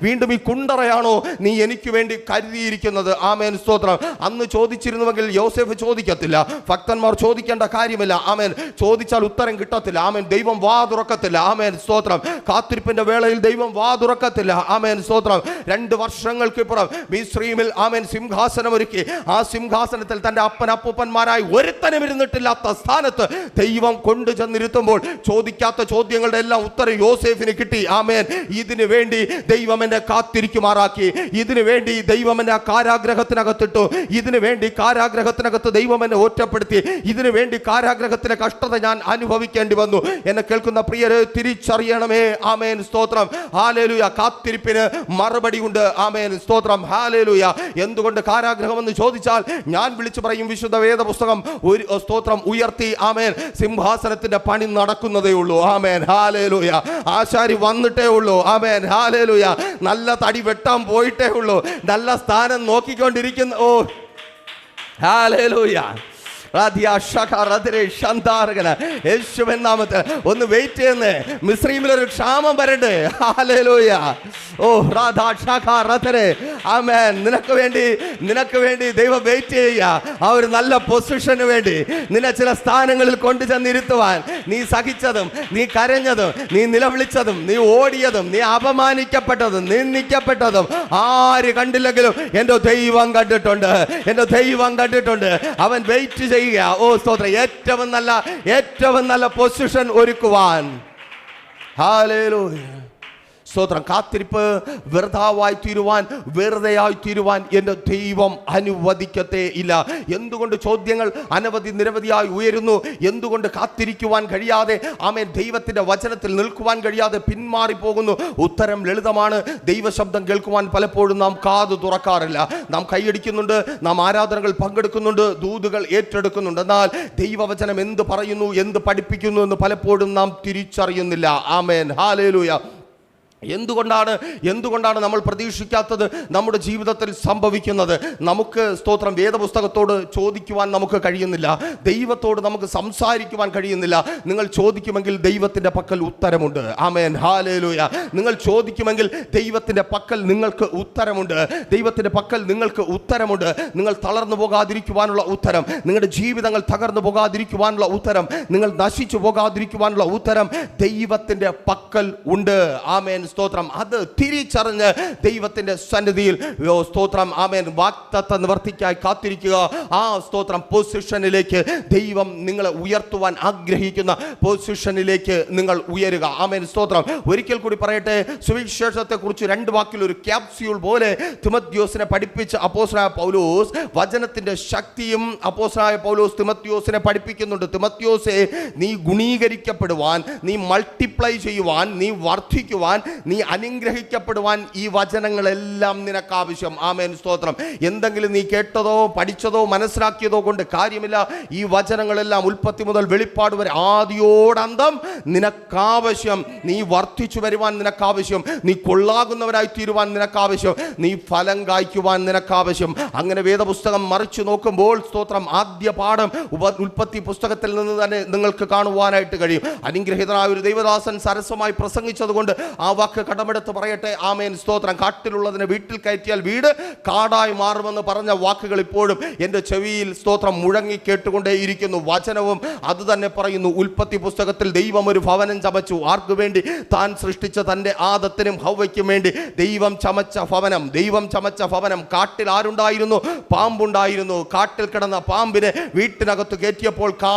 വീണ്ടും ഈ കുണ്ടറയാണോ നീ എനിക്ക് വേണ്ടി കരുതിയിരിക്കുന്നത്? ആമേൻ, സ്തോത്രം. അന്ന് ചോദിച്ചിരുന്നുവെങ്കിൽ യോസേഫ് ചോദിക്കത്തില്ല, ഭക്തന്മാർ ചോദിക്കേണ്ട കാര്യമില്ല. ആമേൻ. ചോദിച്ചാൽ ഉത്തരം കിട്ടത്തില്ല. ആമേൻ. ദൈവം വാ തുറക്കത്തില്ല. ആമേൻ, സ്തോത്രം. കാത്തിരിപ്പിന്റെ വേളയിൽ ദൈവം വാ തുറക്കത്തില്ല. ആമേൻ, സ്തോത്രം. 2 വർഷങ്ങൾക്കിപ്പുറം മിസ്രയീമിൽ ആമേൻ സിംഹാസനം ഒരുക്കി. ആ സിംഹാസനത്തിൽ തന്റെ അപ്പനപ്പൂപ്പന്മാരായി ഒരുത്തനും ഇരുന്നിട്ടില്ലാത്ത സ്ഥാനത്ത് ദൈവം കൊണ്ടു ചെന്നിരുത്തുമ്പോൾ ചോദിക്കാത്ത ചോദ്യങ്ങളുടെ എല്ലാം ഉത്തരം യോസേഫിന് കിട്ടി. ആമേൻ. ഇതിനു വേണ്ടി ദൈവം എന്നെ കാത്തിരിക്കുമാറാക്കി. ഇതിനു വേണ്ടി ദൈവം എന്നെ കാരാഗ്രഹത്തിനകത്തിട്ടു. ഇതിനു വേണ്ടി കാരാഗ്രഹത്തിനകത്ത് ദൈവം എന്നെ ഒറ്റപ്പെടുത്തി. ഇതിനു വേണ്ടി കാരാഗ്രഹത്തിലെ കഷ്ടത ഞാൻ അനുഭവിക്കേണ്ടി വന്നു. എന്നെ കേൾക്കുന്ന പ്രിയരെ, തിരിച്ചറിയണമേ. ആമേൻ, സ്തോത്രം. ഹല്ലേലൂയ. കാത്തിരിപ്പിന് മറുപടി ഉണ്ട്. ആമേൻ, സ്തോത്രം. ഹല്ലേലൂയ. എന്തുകൊണ്ട് കാരാഗ്രഹം എന്ന് ചോദിച്ചാൽ ഞാൻ വിളിച്ചു പറയും, വിശുദ്ധ വേദ പുസ്തകം ഒരു സ്തോത്രം ഉയർത്തി. ആമേൻ. സിംഹാസനത്തിന്റെ പണി നടക്കുന്നതേ ഉള്ളൂ. ആമേൻ, ഹല്ലേലൂയ. ആശാരി വന്നിട്ടേ ഉള്ളൂ. ആമേൻ, ഹല്ലേലൂയ. നല്ല തടി വെട്ടാൻ പോയിട്ടേ ഉള്ളൂ. നല്ല സ്ഥാനം നോക്കിക്കൊണ്ടിരിക്കുന്ന ഹല്ലേലൂയ. യേശുവിൻ നാമത്തിൽ ഒന്ന് വെയിറ്റ് ചെയ്യുന്നേ. മിസ്രയീമിലൊരു ക്ഷാമം വരണ്ടേ? ഹല്ലേലൂയ. ആമേൻ. നിനക്ക് വേണ്ടി ദൈവം വെയിറ്റ് ചെയ്യുക. ആ ഒരു നല്ല പൊസിഷന് വേണ്ടി നിന്നെ ചില സ്ഥാനങ്ങളിൽ കൊണ്ടു ചെന്നിരുത്തുവാൻ. നീ സഹിച്ചതും, നീ കരഞ്ഞതും, നീ നിലവിളിച്ചതും, നീ ഓടിയതും, നീ അപമാനിക്കപ്പെട്ടതും, നിന്ദിക്കപ്പെട്ടതും ആര് കണ്ടില്ലെങ്കിലും എൻ്റെ ദൈവം കണ്ടിട്ടുണ്ട്. എൻ്റെ ദൈവം കണ്ടിട്ടുണ്ട്. അവൻ വെയിറ്റ് ചെയ്യുക. സ്തോത്രം. ഏറ്റവും നല്ല പൊസിഷൻ ഒരുക്കുവാൻ. ഹല്ലേലൂയ. സ്തോത്രം. കാത്തിരിപ്പ് വെറുതായി തീരുവാൻ, വെറുതെയായി തീരുവാൻ എൻ്റെ ദൈവം അനുവദിക്കത്തേ ഇല്ല. എന്തുകൊണ്ട് ചോദ്യങ്ങൾ അനവധി നിരവധിയായി ഉയരുന്നു? എന്തുകൊണ്ട് കാത്തിരിക്കുവാൻ കഴിയാതെ, ആമേൻ, ദൈവത്തിൻ്റെ വചനത്തിൽ നിൽക്കുവാൻ കഴിയാതെ പിന്മാറിപ്പോകുന്നു? ഉത്തരം ലളിതമാണ്. ദൈവശബ്ദം കേൾക്കുവാൻ പലപ്പോഴും നാം കാതു തുറക്കാറില്ല. നാം കൈയടിക്കുന്നുണ്ട്, നാം ആരാധനകൾ പങ്കെടുക്കുന്നുണ്ട്, ദൂതുകൾ ഏറ്റെടുക്കുന്നുണ്ട്. എന്നാൽ ദൈവവചനം എന്ത് പറയുന്നു, എന്ത് പഠിപ്പിക്കുന്നു എന്ന് പലപ്പോഴും നാം തിരിച്ചറിയുന്നില്ല. ആമേൻ, ഹല്ലേലൂയ. എന്തുകൊണ്ടാണ് നമ്മൾ പ്രതീക്ഷിക്കാത്തത് നമ്മുടെ ജീവിതത്തിൽ സംഭവിക്കുന്നത്? നമുക്ക് സ്തോത്രം വേദപുസ്തകത്തോട് ചോദിക്കുവാൻ നമുക്ക് കഴിയുന്നില്ല, ദൈവത്തോട് നമുക്ക് സംസാരിക്കുവാൻ കഴിയുന്നില്ല. നിങ്ങൾ ചോദിക്കുമെങ്കിൽ ദൈവത്തിൻ്റെ പക്കൽ ഉത്തരമുണ്ട്. ആമേൻ, ഹല്ലേലൂയ. നിങ്ങൾ ചോദിക്കുമെങ്കിൽ ദൈവത്തിൻ്റെ പക്കൽ നിങ്ങൾക്ക് ഉത്തരമുണ്ട്. ദൈവത്തിൻ്റെ പക്കൽ നിങ്ങൾക്ക് ഉത്തരമുണ്ട്. നിങ്ങൾ തളർന്നു പോകാതിരിക്കുവാനുള്ള ഉത്തരം, നിങ്ങളുടെ ജീവിതങ്ങൾ തകർന്നു പോകാതിരിക്കുവാനുള്ള ഉത്തരം, നിങ്ങൾ നശിച്ചു പോകാതിരിക്കുവാനുള്ള ഉത്തരം ദൈവത്തിൻ്റെ പക്കൽ ഉണ്ട്. ആമേൻ, സ്തോത്രം. അത് തിരിച്ചറിഞ്ഞ് ദൈവത്തിന്റെ സന്നിധിയിൽ സ്തോത്രം, ആമേൻ, വാഗ്ദത്ത നിവർത്തിക്കായി കാത്തിരിക്കുക. ആ സ്തോത്രം പൊസിഷനിലേക്ക് ദൈവം നിങ്ങളെ ഉയർത്തുവാൻ ആഗ്രഹിക്കുന്ന പൊസിഷനിലേക്ക് നിങ്ങൾ ഉയരുക. ആമേൻ, സ്തോത്രം. ഒരിക്കൽ കൂടി പറയട്ടെ, സുവിശേഷത്തെ കുറിച്ച് 2 വാക്കിൽ ഒരു ക്യാപ്സ്യൂൾ പോലെ തിമോഥെയോസിനെ പഠിപ്പിച്ച അപ്പോസ്തലനായ പൗലോസ്, വചനത്തിന്റെ ശക്തിയും അപ്പോസ്തലനായ പൗലോസ് തിമോഥെയോസിനെ പഠിപ്പിക്കുന്നുണ്ട്. തിമോഥെയോസേ, നീ ഗുണീകരിക്കപ്പെടുവാൻ, നീ മൾട്ടിപ്ലൈ ചെയ്യുവാൻ, നീ വർദ്ധിക്കുവാൻ, നീ അനുഗ്രഹിക്കപ്പെടുവാൻ ഈ വചനങ്ങളെല്ലാം നിനക്ക് ആവശ്യം. ആമേൻ, സ്തോത്രം. എന്തെങ്കിലും നീ കേട്ടതോ പഠിച്ചതോ മനസ്സിലാക്കിയതോ കൊണ്ട് കാര്യമില്ല. ഈ വചനങ്ങളെല്ലാം ഉൽപ്പത്തി മുതൽ വെളിപ്പാട് വരെ ആദിയോടന്തം നിനക്കാവശ്യം. നീ വർദ്ധിച്ചു വരുവാൻ നിനക്കാവശ്യം, നീ കൊള്ളാകുന്നവരായി തീരുവാൻ നിനക്കാവശ്യം, നീ ഫലം കായ്ക്കുവാൻ നിനക്കാവശ്യം. അങ്ങനെ വേദപുസ്തകം മറിച്ചു നോക്കുമ്പോൾ സ്തോത്രം, ആദ്യ പാഠം ഉൽപ്പത്തി പുസ്തകത്തിൽ നിന്ന് തന്നെ നിങ്ങൾക്ക് കാണുവാനായിട്ട് കഴിയും. അനുഗ്രഹീതനായ ഒരു ദൈവദാസൻ സരസമായി പ്രസംഗിച്ചത് കൊണ്ട് ആ വാക്ക് കടമെടുത്ത് പറയട്ടെ. ആമേൻ, സ്തോത്രം. കാട്ടിലുള്ളതിനെ വീട്ടിൽ കയറ്റിയാൽ വീട് കാടായി മാറുമെന്ന് പറഞ്ഞ വാക്കുകൾ ഇപ്പോഴും എൻ്റെ ചെവിയിൽ സ്തോത്രം മുഴങ്ങി കേട്ടുകൊണ്ടേയിരിക്കുന്നു. വചനവും അത് തന്നെ പറയുന്നു. ഉൽപ്പത്തി പുസ്തകത്തിൽ ദൈവം ഒരു ഭവനം ചമച്ചു. ആർക്കു വേണ്ടി? താൻ സൃഷ്ടിച്ച തൻ്റെ ആദത്തിനും ഹവ്വയ്ക്കും വേണ്ടി ദൈവം ചമച്ച ഭവനം. ദൈവം ചമച്ച ഭവനം. കാട്ടിൽ ആരുണ്ടായിരുന്നു? പാമ്പുണ്ടായിരുന്നു. കാട്ടിൽ കിടന്ന പാമ്പിനെ വീട്ടിനകത്ത് കയറ്റിയപ്പോൾ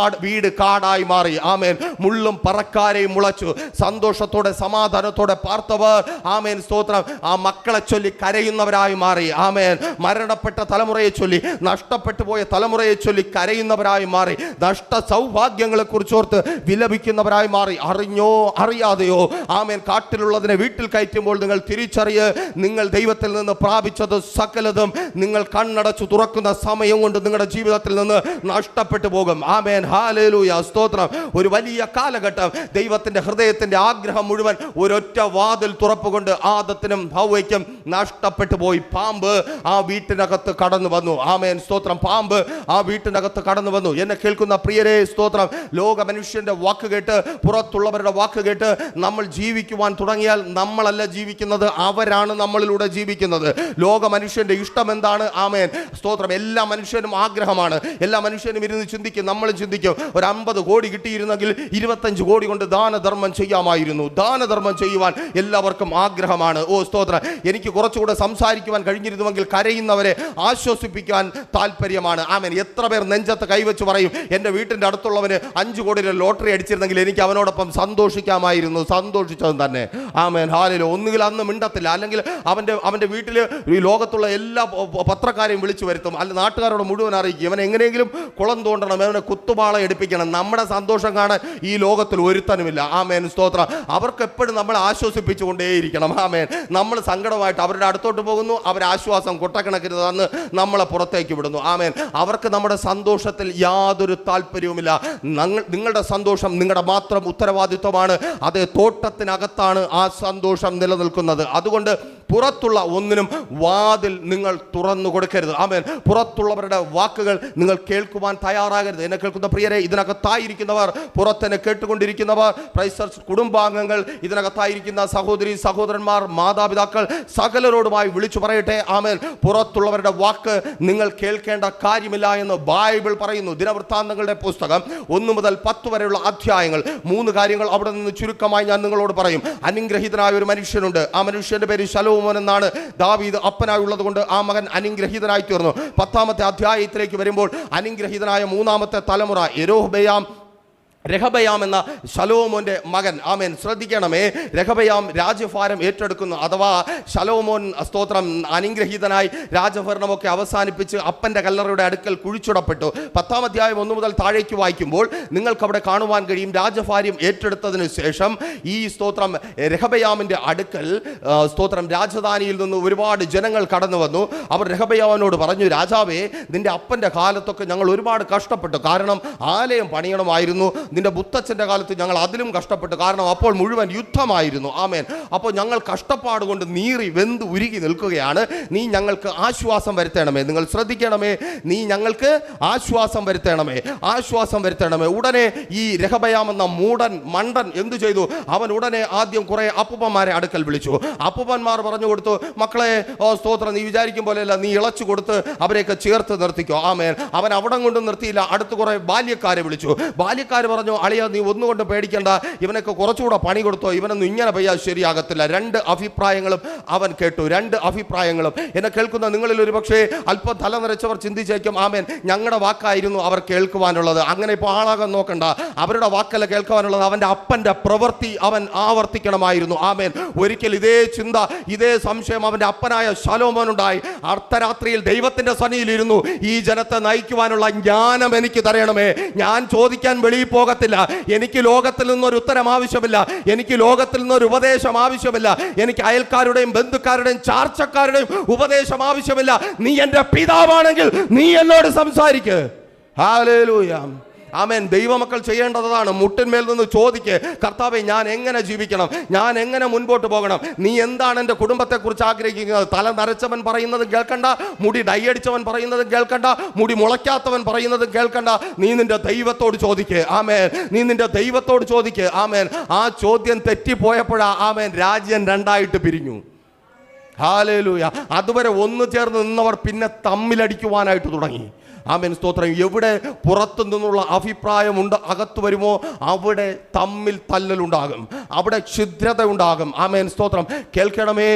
വീട് കാടായി മാറി. ആമേൻ. മുള്ളും പറക്കാരെയും മുളച്ചു. സന്തോഷത്തോടെ സമാധാനത്തോടെ പാർത്തവർ, ആമേൻ, സ്തോത്രം, ആ മക്കളെ ചൊല്ലി കരയുന്നവരായി മാറി. ആമേൻ. മരണപ്പെട്ട തലമുറയെ ചൊല്ലി, നഷ്ടപ്പെട്ടു പോയ തലമുറയെ ചൊല്ലി കരയുന്നവരായി മാറി. നഷ്ട സൗഭാഗ്യങ്ങളെ കുറിച്ചോർത്ത് വിലപിക്കുന്നവരായി മാറി. അറിഞ്ഞോ അറിയാതെയോ, ആമേൻ, കാട്ടിലുള്ളതിനെ വീട്ടിൽ കയറ്റുമ്പോൾ നിങ്ങൾ തിരിച്ചറിയ്, നിങ്ങൾ ദൈവത്തിൽ നിന്ന് പ്രാപിച്ചത് സകലതും നിങ്ങൾ കണ്ണടച്ചു തുറക്കുന്ന സമയം കൊണ്ട് നിങ്ങളുടെ ജീവിതത്തിൽ നിന്ന് നഷ്ടപ്പെട്ടു പോകും. ആമേൻ, ഹല്ലേലൂയ, സ്തോത്രം. ഒരു വലിയ കാലഘട്ടം ദൈവത്തിന്റെ ഹൃദയത്തിന്റെ ആഗ്രഹം മുഴുവൻ ഒരൊറ്റ വാതിൽ തുറപ്പുകൊണ്ട് ആദത്തിനും ഹവ്വയ്ക്കും നഷ്ടപ്പെട്ടു പോയി. പാമ്പ് ആ വീട്ടിനകത്ത് കടന്നു വന്നു. ആമേൻ, സ്തോത്രം. പാമ്പ് ആ വീട്ടിനകത്ത് കടന്നു വന്നു. എന്നെ കേൾക്കുന്ന പ്രിയരെ, സ്തോത്രം, ലോക മനുഷ്യന്റെ വാക്ക് കേട്ട്, പുറത്തുള്ളവരുടെ വാക്ക് കേട്ട് നമ്മൾ ജീവിക്കുവാൻ തുടങ്ങിയാൽ നമ്മളല്ല ജീവിക്കുന്നത്, അവരാണ് നമ്മളിലൂടെ ജീവിക്കുന്നത്. ലോക മനുഷ്യന്റെ ഇഷ്ടം എന്താണ്? ആമേൻ, സ്തോത്രം. എല്ലാ മനുഷ്യനും ആഗ്രഹമാണ്. എല്ലാ മനുഷ്യനും ഇരുന്ന് ചിന്തിക്കും, നമ്മൾ ചിന്തിക്കും, ഒരു 50 കോടി കിട്ടിയിരുന്നെങ്കിൽ 25 കോടി കൊണ്ട് ദാനധർമ്മം ചെയ്യാമായിരുന്നു. ദാനധർമ്മം ചെയ്യുവാൻ എല്ലാവർക്കും ആഗ്രഹമാണ്. ഓ സ്തോത്രം. എനിക്ക് കുറച്ചുകൂടെ സംസാരിക്കുവാൻ കഴിഞ്ഞിരുന്നുവെങ്കിൽ കരയുന്നവരെ ആശ്വസിപ്പിക്കാൻ താല്പര്യമാണ്. ആമേൻ. എത്ര പേർ നെഞ്ചത്ത് കൈവച്ച് പറയും, എൻ്റെ വീട്ടിൻ്റെ അടുത്തുള്ളവന് 5 കോടിയുടെ ലോട്ടറി അടിച്ചിരുന്നെങ്കിൽ എനിക്ക് അവനോടൊപ്പം സന്തോഷിക്കാമായിരുന്നു. സന്തോഷിച്ചതും തന്നെ. ആമേൻ, ഹല്ലേലൂയ. ഒന്നുകിൽ അന്ന് മിണ്ടത്തില്ല, അല്ലെങ്കിൽ അവൻ്റെ വീട്ടിൽ ഈ ലോകത്തുള്ള എല്ലാ പത്രക്കാരെയും വിളിച്ചു വരുത്തും, അല്ല നാട്ടുകാരോട് മുഴുവൻ അറിയിക്കും, ഇവൻ എങ്ങനെയെങ്കിലും കുളം തോണ്ടണം, അവനെ കുത്തുപാള എടുപ്പിക്കണം. നമ്മുടെ സന്തോഷം കാണാൻ ഈ ലോകത്തിൽ ഒരുത്തനുമില്ല. ആമേൻ, സ്തോത്രം. അവർക്ക് എപ്പോഴും നമ്മൾ ആശ്വസിപ്പിച്ചുകൊണ്ടേയിരിക്കണം. ആമേൻ. നമ്മൾ സങ്കടമായിട്ട് അവരുടെ അടുത്തോട്ട് പോകുന്നു, അവരാശ്വാസം കൊട്ടക്കണക്കിന് തന്ന് നമ്മളെ പുറത്തേക്ക് വിടുന്നു. ആമേൻ. അവർക്ക് നമ്മുടെ സന്തോഷത്തിൽ യാതൊരു താല്പര്യവുമില്ല. നിങ്ങളുടെ സന്തോഷം നിങ്ങളുടെ മാത്രം ഉത്തരവാദിത്വമാണ്. അതേ തോട്ടത്തിനകത്താണ് ആ സന്തോഷം നിലനിൽക്കുന്നത്. അതുകൊണ്ട് പുറത്തുള്ള ഒന്നിനും വാതിൽ നിങ്ങൾ തുറന്നു കൊടുക്കരുത്. ആമേൻ. പുറത്തുള്ളവരുടെ വാക്കുകൾ നിങ്ങൾ കേൾക്കുവാൻ തയ്യാറാകരുത്. എന്നെ കേൾക്കുന്ന പ്രിയരെ, ഇതിനകത്തായിരിക്കുന്നവർ, പുറത്തെന്നെ കേട്ടുകൊണ്ടിരിക്കുന്നവർ, പ്രൈസേഴ്സ് കുടുംബാംഗങ്ങൾ, ഇതിനകത്തായിരിക്കുന്ന സഹോദരി സഹോദരന്മാർ, മാതാപിതാക്കൾ, സകലരോടുമായി വിളിച്ചു പറയട്ടെ. ആമേൻ. പുറത്തുള്ളവരുടെ വാക്ക് നിങ്ങൾ കേൾക്കേണ്ട കാര്യമില്ല എന്ന് ബൈബിൾ പറയുന്നു. ദിനവൃത്താന്തങ്ങളുടെ പുസ്തകം 1 മുതൽ 10 വരെയുള്ള അധ്യായങ്ങൾ, 3 കാര്യങ്ങൾ അവിടെ നിന്ന് ചുരുക്കമായി ഞാൻ നിങ്ങളോട് പറയും. അനുഗ്രഹീതനായ ഒരു മനുഷ്യനുണ്ട്. ആ മനുഷ്യന്റെ പേര് ശലോമോൻ എന്നാണ്. ദാവീദ് അപ്പനായുള്ളത് കൊണ്ട് ആ മകൻ അനുഗ്രഹീതനായി തീർന്നു. 10-ാമത്തെ അധ്യായത്തിലേക്ക് വരുമ്പോൾ അനുഗ്രഹീതനായ 3-ാമത്തെ തലമുറ യെരോബെയാം രഹബയാം എന്ന ശലോമോന്റെ മകൻ. ആമേൻ. ശ്രദ്ധിക്കണമേ, രഹബയാം രാജ്യഭാരം ഏറ്റെടുക്കുന്നു. അഥവാ ശലോമോൻ സ്തോത്രം അനുഗ്രഹീതനായി രാജഭരണമൊക്കെ അവസാനിപ്പിച്ച് അപ്പൻ്റെ കല്ലറയുടെ അടുക്കൽ കുഴിച്ചുടപ്പെട്ടു. 10-ാം അധ്യായം 1 മുതൽ താഴേക്ക് വായിക്കുമ്പോൾ നിങ്ങൾക്കവിടെ കാണുവാൻ കഴിയും. രാജഭാര്യം ഏറ്റെടുത്തതിന് ശേഷം ഈ സ്തോത്രം രഹബയാമിൻ്റെ അടുക്കൽ സ്തോത്രം രാജധാനിയിൽ നിന്ന് ഒരുപാട് ജനങ്ങൾ കടന്നു വന്നു. അവർ രഹബയാമിനോട് പറഞ്ഞു, രാജാവേ, നിന്റെ അപ്പൻ്റെ കാലത്തൊക്കെ ഞങ്ങൾ ഒരുപാട് കഷ്ടപ്പെട്ടു, കാരണം ആലയം പണിയണമായിരുന്നു. നിന്റെ ബുത്തച്ഛൻ്റെ കാലത്ത് ഞങ്ങൾ അതിലും കഷ്ടപ്പെട്ടു, കാരണം അപ്പോൾ മുഴുവൻ യുദ്ധമായിരുന്നു. ആമേൻ. അപ്പോൾ ഞങ്ങൾ കഷ്ടപ്പാട് കൊണ്ട് നീറി വെന്ത് ഉരുകി നിൽക്കുകയാണ്. നീ ഞങ്ങൾക്ക് ആശ്വാസം വരുത്തണമേ. നിങ്ങൾ ശ്രദ്ധിക്കണമേ, നീ ഞങ്ങൾക്ക് ആശ്വാസം വരുത്തണമേ, ആശ്വാസം വരുത്തണമേ. ഉടനെ ഈ രഹബയാം എന്ന മണ്ടൻ എന്തു ചെയ്തു? അവൻ ഉടനെ ആദ്യം കുറെ അപ്പൂപ്പന്മാരെ അടുക്കൽ വിളിച്ചു. അപ്പൂപ്പന്മാർ പറഞ്ഞു കൊടുത്തു, മക്കളെ, സ്തോത്രം, നീ വിചാരിക്കും പോലെയല്ല, നീ ഇളച്ചു കൊടുത്ത് അവരെയൊക്കെ ചേർത്ത് നിർത്തിക്കോ. ആമേൻ. അവൻ അവിടം കൊണ്ട് നിർത്തിയില്ല, അടുത്ത് കുറെ ബാല്യക്കാരെ വിളിച്ചു. ബാല്യക്കാർ പറഞ്ഞു, അളിയ, നീ ഒന്നുകൊണ്ട് പേടിക്കണ്ട, ഇവനൊക്കെ കുറച്ചുകൂടെ പണി കൊടുത്തോ, ഇവനൊന്നും ഇങ്ങനെ പെയ്യാൻ ശരിയാകത്തില്ല. 2 അഭിപ്രായങ്ങളും അവൻ കേട്ടു. 2 അഭിപ്രായങ്ങളും. എന്നെ കേൾക്കുന്ന നിങ്ങളിൽ ഒരു പക്ഷേ അല്പം തല നിറച്ചവർ ചിന്തിച്ചേക്കും, ആമേൻ, ഞങ്ങളുടെ വാക്കായിരുന്നു അവർ കേൾക്കുവാനുള്ളത്. അങ്ങനെ ഇപ്പോൾ ആളാകാൻ നോക്കണ്ട. അവരുടെ വാക്കല്ല കേൾക്കുവാനുള്ളത്, അവൻ്റെ അപ്പൻ്റെ പ്രവൃത്തി അവൻ ആവർത്തിക്കണമായിരുന്നു. ആമേൻ. ഒരിക്കൽ ഇതേ ചിന്ത, ഇതേ സംശയം അവൻ്റെ അപ്പനായ ശലോമോനുണ്ടായി. അർദ്ധരാത്രിയിൽ ദൈവത്തിൻ്റെ സന്നിധിയിലിരുന്നു, ഈ ജനത്തെ നയിക്കുവാനുള്ള ജ്ഞാനം എനിക്ക് തരണമേ. ഞാൻ ചോദിക്കാൻ വെളിയിൽ പോകത്തില്ല. എനിക്ക് ലോകത്തിൽ നിന്നൊരു ഉത്തരം ആവശ്യമില്ല, എനിക്ക് ലോകത്തിൽ നിന്നൊരു ഉപദേശം ആവശ്യമില്ല, എനിക്ക് അയൽക്കാരുടെയും ബന്ധുക്കാരുടെയും ചാർച്ചക്കാരുടെയും ഉപദേശം ആവശ്യമില്ല. നീ എൻ്റെ പിതാവാണെങ്കിൽ നീ എന്നോട് സംസാരിക്ക്. ഹല്ലേലൂയ. ആമേൻ. ദൈവമക്കൾ ചെയ്യേണ്ടതാണ്. മുട്ടിന്മേൽ നിന്ന് ചോദിക്ക്, കർത്താവേ, ഞാൻ എങ്ങനെ ജീവിക്കണം, ഞാൻ എങ്ങനെ മുൻപോട്ട് പോകണം, നീ എന്താണ് എൻ്റെ കുടുംബത്തെക്കുറിച്ച് ആഗ്രഹിക്കുന്നത്? തല നരച്ചവൻ പറയുന്നതും കേൾക്കണ്ട, മുടി ഡൈയടിച്ചവൻ പറയുന്നതും കേൾക്കണ്ട, മുടി മുളയ്ക്കാത്തവൻ പറയുന്നതും കേൾക്കണ്ട. നീ നിന്റെ ദൈവത്തോട് ചോദിക്ക്. ആമേൻ. നീ നിന്റെ ദൈവത്തോട് ചോദിക്ക്. ആമേൻ. ആ ചോദ്യം തെറ്റിപ്പോയപ്പോഴാ ആമേൻ രാജ്യം 2ആയിട്ട് പിരിഞ്ഞു. ഹല്ലേലൂയ. അതുവരെ ഒന്നു ചേർന്ന് നിന്നവർ പിന്നെ തമ്മിലടിക്കുവാനായിട്ട് തുടങ്ങി. ആമേൻ. സ്തോത്രം. എവിടെ പുറത്തു നിന്നുള്ള അഭിപ്രായമുണ്ട് അകത്ത് വരുമോ അവിടെ തമ്മിൽ തല്ലലുണ്ടാകും, അവിടെ ഛിദ്രത ഉണ്ടാകും. ആമേൻ. സ്തോത്രം. കേൾക്കണമേ,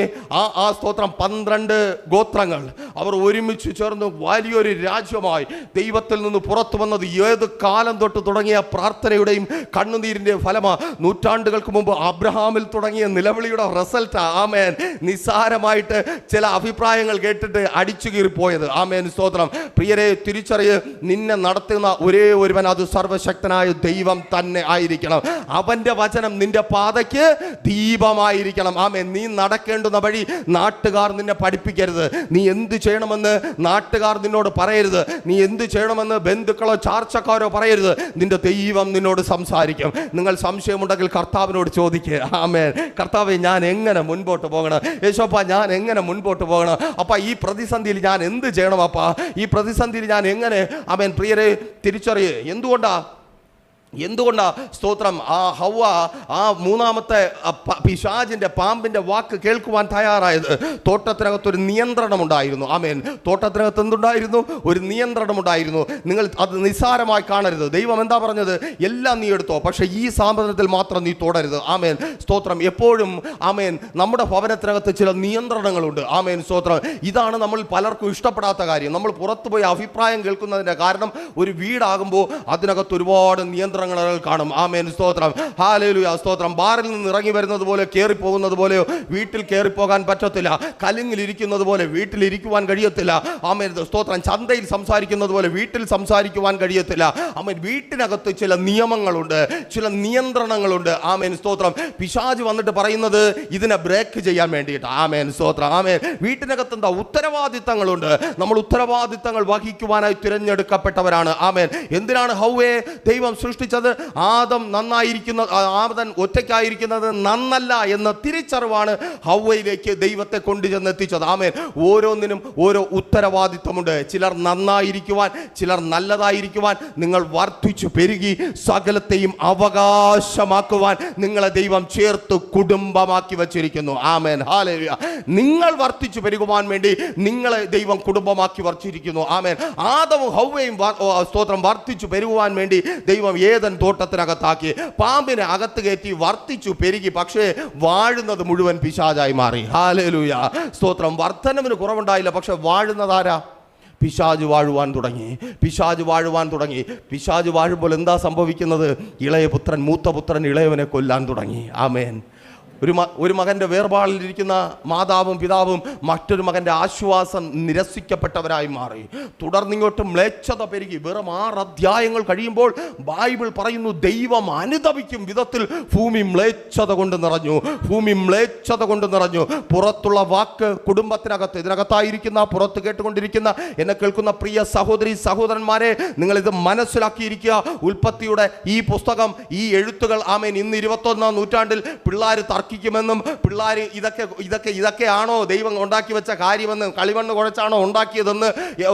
ആ സ്തോത്രം 12 ഗോത്രങ്ങൾ അവർ ഒരുമിച്ച് ചേർന്ന് വലിയൊരു രാജ്യമായി ദൈവത്തിൽ നിന്ന് പുറത്തു വന്നത് ഏത് കാലം തൊട്ട് തുടങ്ങിയ പ്രാർത്ഥനയുടെയും കണ്ണുനീരിൻ്റെയും ഫലമാണ്. നൂറ്റാണ്ടുകൾക്ക് മുമ്പ് അബ്രഹാമിൽ തുടങ്ങിയ നിലവിളിയുടെ റിസൾട്ടാ. ആമേൻ. നിസ്സാരമായിട്ട് ചില അഭിപ്രായങ്ങൾ കേട്ടിട്ട് അടിച്ചു കീറിപ്പോയത്. ആമേൻ. സ്തോത്രം. പ്രിയരെ, തിരിച്ചറിയ്, നിന്നെ നടത്തുന്ന ഒരേ ഒരുവൻ, അത് സർവശക്തനായ ദൈവം തന്നെ ആയിരിക്കണം. അവൻ്റെ വചനം നിന്റെ പാതയ്ക്ക് ദീപമായിരിക്കണം. ആമേൻ. നീ നടക്കേണ്ടുന്ന വഴി നാട്ടുകാർ നിന്നെ പഠിപ്പിക്കരുത്. നീ എന്ത് ചെയ്യണമെന്ന് നാട്ടുകാർ നിന്നോട് പറയരുത്. നീ എന്ത് ചെയ്യണമെന്ന് ബന്ധുക്കളോ ചാർച്ചക്കാരോ പറയരുത്. നിന്റെ ദൈവം നിന്നോട് സംസാരിക്കും. നിങ്ങൾ സംശയമുണ്ടെങ്കിൽ കർത്താവിനോട് ചോദിക്കുക. ആമേൻ. കർത്താവേ, ഞാൻ എങ്ങനെ മുൻപോട്ട് പോകണം? യേശോപ്പ, ഞാൻ എങ്ങനെ മുൻപോട്ട് പോകണം? അപ്പ ഈ പ്രതിസന്ധിയിൽ ഞാൻ എന്ത് ചെയ്യണം? അപ്പ ഈ പ്രതിസന്ധിയിൽ ഞാൻ എങ്ങനെ? ആമേൻ. പ്രിയരെ, തിരിച്ചറിയേ, എന്തുകൊണ്ടാ സ്തോത്രം ആ ഹവ്വ ആ മൂന്നാമത്തെ പിശാചിന്റെ പാമ്പിന്റെ വാക്ക് കേൾക്കുവാൻ തയ്യാറായത്? തോട്ടത്തിനകത്തൊരു നിയന്ത്രണമുണ്ടായിരുന്നു. ആമേൻ. തോട്ടത്തിനകത്ത് എന്തുണ്ടായിരുന്നു? ഒരു നിയന്ത്രണമുണ്ടായിരുന്നു. നിങ്ങൾ അത് നിസ്സാരമായി കാണരുത്. ദൈവം എന്താ പറഞ്ഞത്? എല്ലാം നീ എടുത്തോ, പക്ഷെ ഈ സാധനത്തിൽ മാത്രം നീ തൊടരുത്. ആമേൻ. സ്തോത്രം. എപ്പോഴും ആമേൻ നമ്മുടെ ഭവനത്തിനകത്ത് ചില നിയന്ത്രണങ്ങളുണ്ട്. ആമേൻ. സ്തോത്രം. ഇതാണ് നമ്മൾ പലർക്കും ഇഷ്ടപ്പെടാത്ത കാര്യം. നമ്മൾ പുറത്തുപോയി അഭിപ്രായം കേൾക്കുന്നതിൻ്റെ കാരണം ഒരു വീടാകുമ്പോൾ അതിനകത്ത് ഒരുപാട് നിയന്ത്രണങ്ങൾ കാണും. ആമേൻ. സ്തോത്രം. ഹല്ലേലൂയ. സ്തോത്രം. ബാറിൽ നിന്ന് ഇറങ്ങി വരുന്നത് പോലെ കയറി പോകുന്നത് പോലെയോ വീട്ടിൽ കയറി പോകാൻ പറ്റത്തില്ല. കലിങ്ങിലിരിക്കുന്നത് പോലെ വീട്ടിലിരിക്കുവാൻ കഴിയത്തില്ല. ആമേൻ. സ്തോത്രം. ചന്തയിൽ സംസാരിക്കുന്നത് പോലെ വീട്ടിൽ സംസാരിക്കുവാൻ കഴിയത്തില്ല. ആമേൻ. വീട്ടിനകത്ത് ചില നിയമങ്ങളുണ്ട്, ചില നിയന്ത്രണങ്ങളുണ്ട്. ആമേൻ. സ്തോത്രം. പിശാച് വന്നിട്ട് പറയുന്നത് ഇതിനെ ബ്രേക്ക് ചെയ്യാൻ വേണ്ടിയിട്ട്. ആമേൻ. സ്തോത്രം. ആമേൻ. വീട്ടിനകത്ത് എന്താ? ഉത്തരവാദിത്തങ്ങളുണ്ട്. നമ്മൾ ഉത്തരവാദിത്തങ്ങൾ വഹിക്കുവാനായി തിരഞ്ഞെടുക്കപ്പെട്ടവരാണ്. ആമേൻ. എന്തിനാണ് ഹവ്വയെ ദൈവം സൃഷ്ടിച്ചത്? ആദം ഒറ്റയ്ക്കായിരിക്കുന്നത് നന്നല്ല എന്ന തിരിച്ചറിവാണ് ഹവ്വയിലേക്ക് ദൈവത്തെ കൊണ്ടുചെന്ന് എത്തിച്ചത്. ആമേൻ. ഓരോന്നിനും ഓരോ ഉത്തരവാദിത്വമുണ്ട്. ചിലർ നന്നായിരിക്കുവാൻ, ചിലർ നല്ലതായിരിക്കുവാൻ, നിങ്ങൾ വർദ്ധിച്ചു പെരുകി സകലത്തെയും അവകാശമാക്കുവാൻ നിങ്ങളെ ദൈവം ചേർത്ത് കുടുംബമാക്കി വച്ചിരിക്കുന്നു. ആമേൻ. ഹല്ലേലൂയ. നിങ്ങൾ വർദ്ധിച്ചു പെരുകുവാൻ വേണ്ടി നിങ്ങളെ ദൈവം കുടുംബമാക്കി വച്ചിരിക്കുന്നു. ആമേൻ. ആദവും ഹവ്വയും സ്തോത്രം വർദ്ധിച്ചു പെരുകുവാൻ വേണ്ടി ദൈവം ഏദൻ തോട്ടത്തിനകത്താക്കി, പാമ്പിനെ അകത്ത് കയറ്റി വർദ്ധിച്ചു പെരുകി. പക്ഷേ വാഴുന്നത് മുഴുവൻ പിശാചായി മാറി. ഹല്ലേലൂയ. സ്തോത്രം. വർദ്ധനവിന് കുറവുണ്ടായില്ല, പക്ഷെ വാഴുന്നതാരാ? പിശാച് വാഴുവാൻ തുടങ്ങി. പിശാച് വാഴുമ്പോൾ എന്താ സംഭവിക്കുന്നത്? ഇളയ പുത്രൻ മൂത്ത പുത്രൻ ഇളയവനെ കൊല്ലാൻ തുടങ്ങി. ആമേൻ. ഒരു മകൻ്റെ വേർപാടിലിരിക്കുന്ന മാതാവും പിതാവും മറ്റൊരു മകൻ്റെ ആശ്വാസം നിരസിക്കപ്പെട്ടവരായി മാറി. തുടർന്നിങ്ങോട്ട് മ്ലേച്ഛത പെരുകി. വെറും 6 അധ്യായങ്ങൾ കഴിയുമ്പോൾ ബൈബിൾ പറയുന്നു, ദൈവം അനുതപിക്കും വിധത്തിൽ ഭൂമി മ്ലേച്ഛത കൊണ്ട് നിറഞ്ഞു. പുറത്തുള്ള വാക്ക് കുടുംബത്തിനകത്ത്, ഇതിനകത്തായിരിക്കുന്ന, പുറത്ത് കേട്ടുകൊണ്ടിരിക്കുന്ന, എന്നെ കേൾക്കുന്ന പ്രിയ സഹോദരി സഹോദരന്മാരെ, നിങ്ങളിത് മനസ്സിലാക്കിയിരിക്കുക. ഉൽപ്പത്തിയുടെ ഈ പുസ്തകം, ഈ എഴുത്തുകൾ, ആമേൻ, ഇന്ന് 21-ാം നൂറ്റാണ്ടിൽ പിള്ളേർ തർക്കിക്കുമെന്നും, പിള്ളേർ ഇതൊക്കെയാണോ ദൈവം ഉണ്ടാക്കി വെച്ച കാര്യമെന്ന്, കളിമണ്ണ് കുഴച്ചാണോ ഉണ്ടാക്കിയതെന്ന്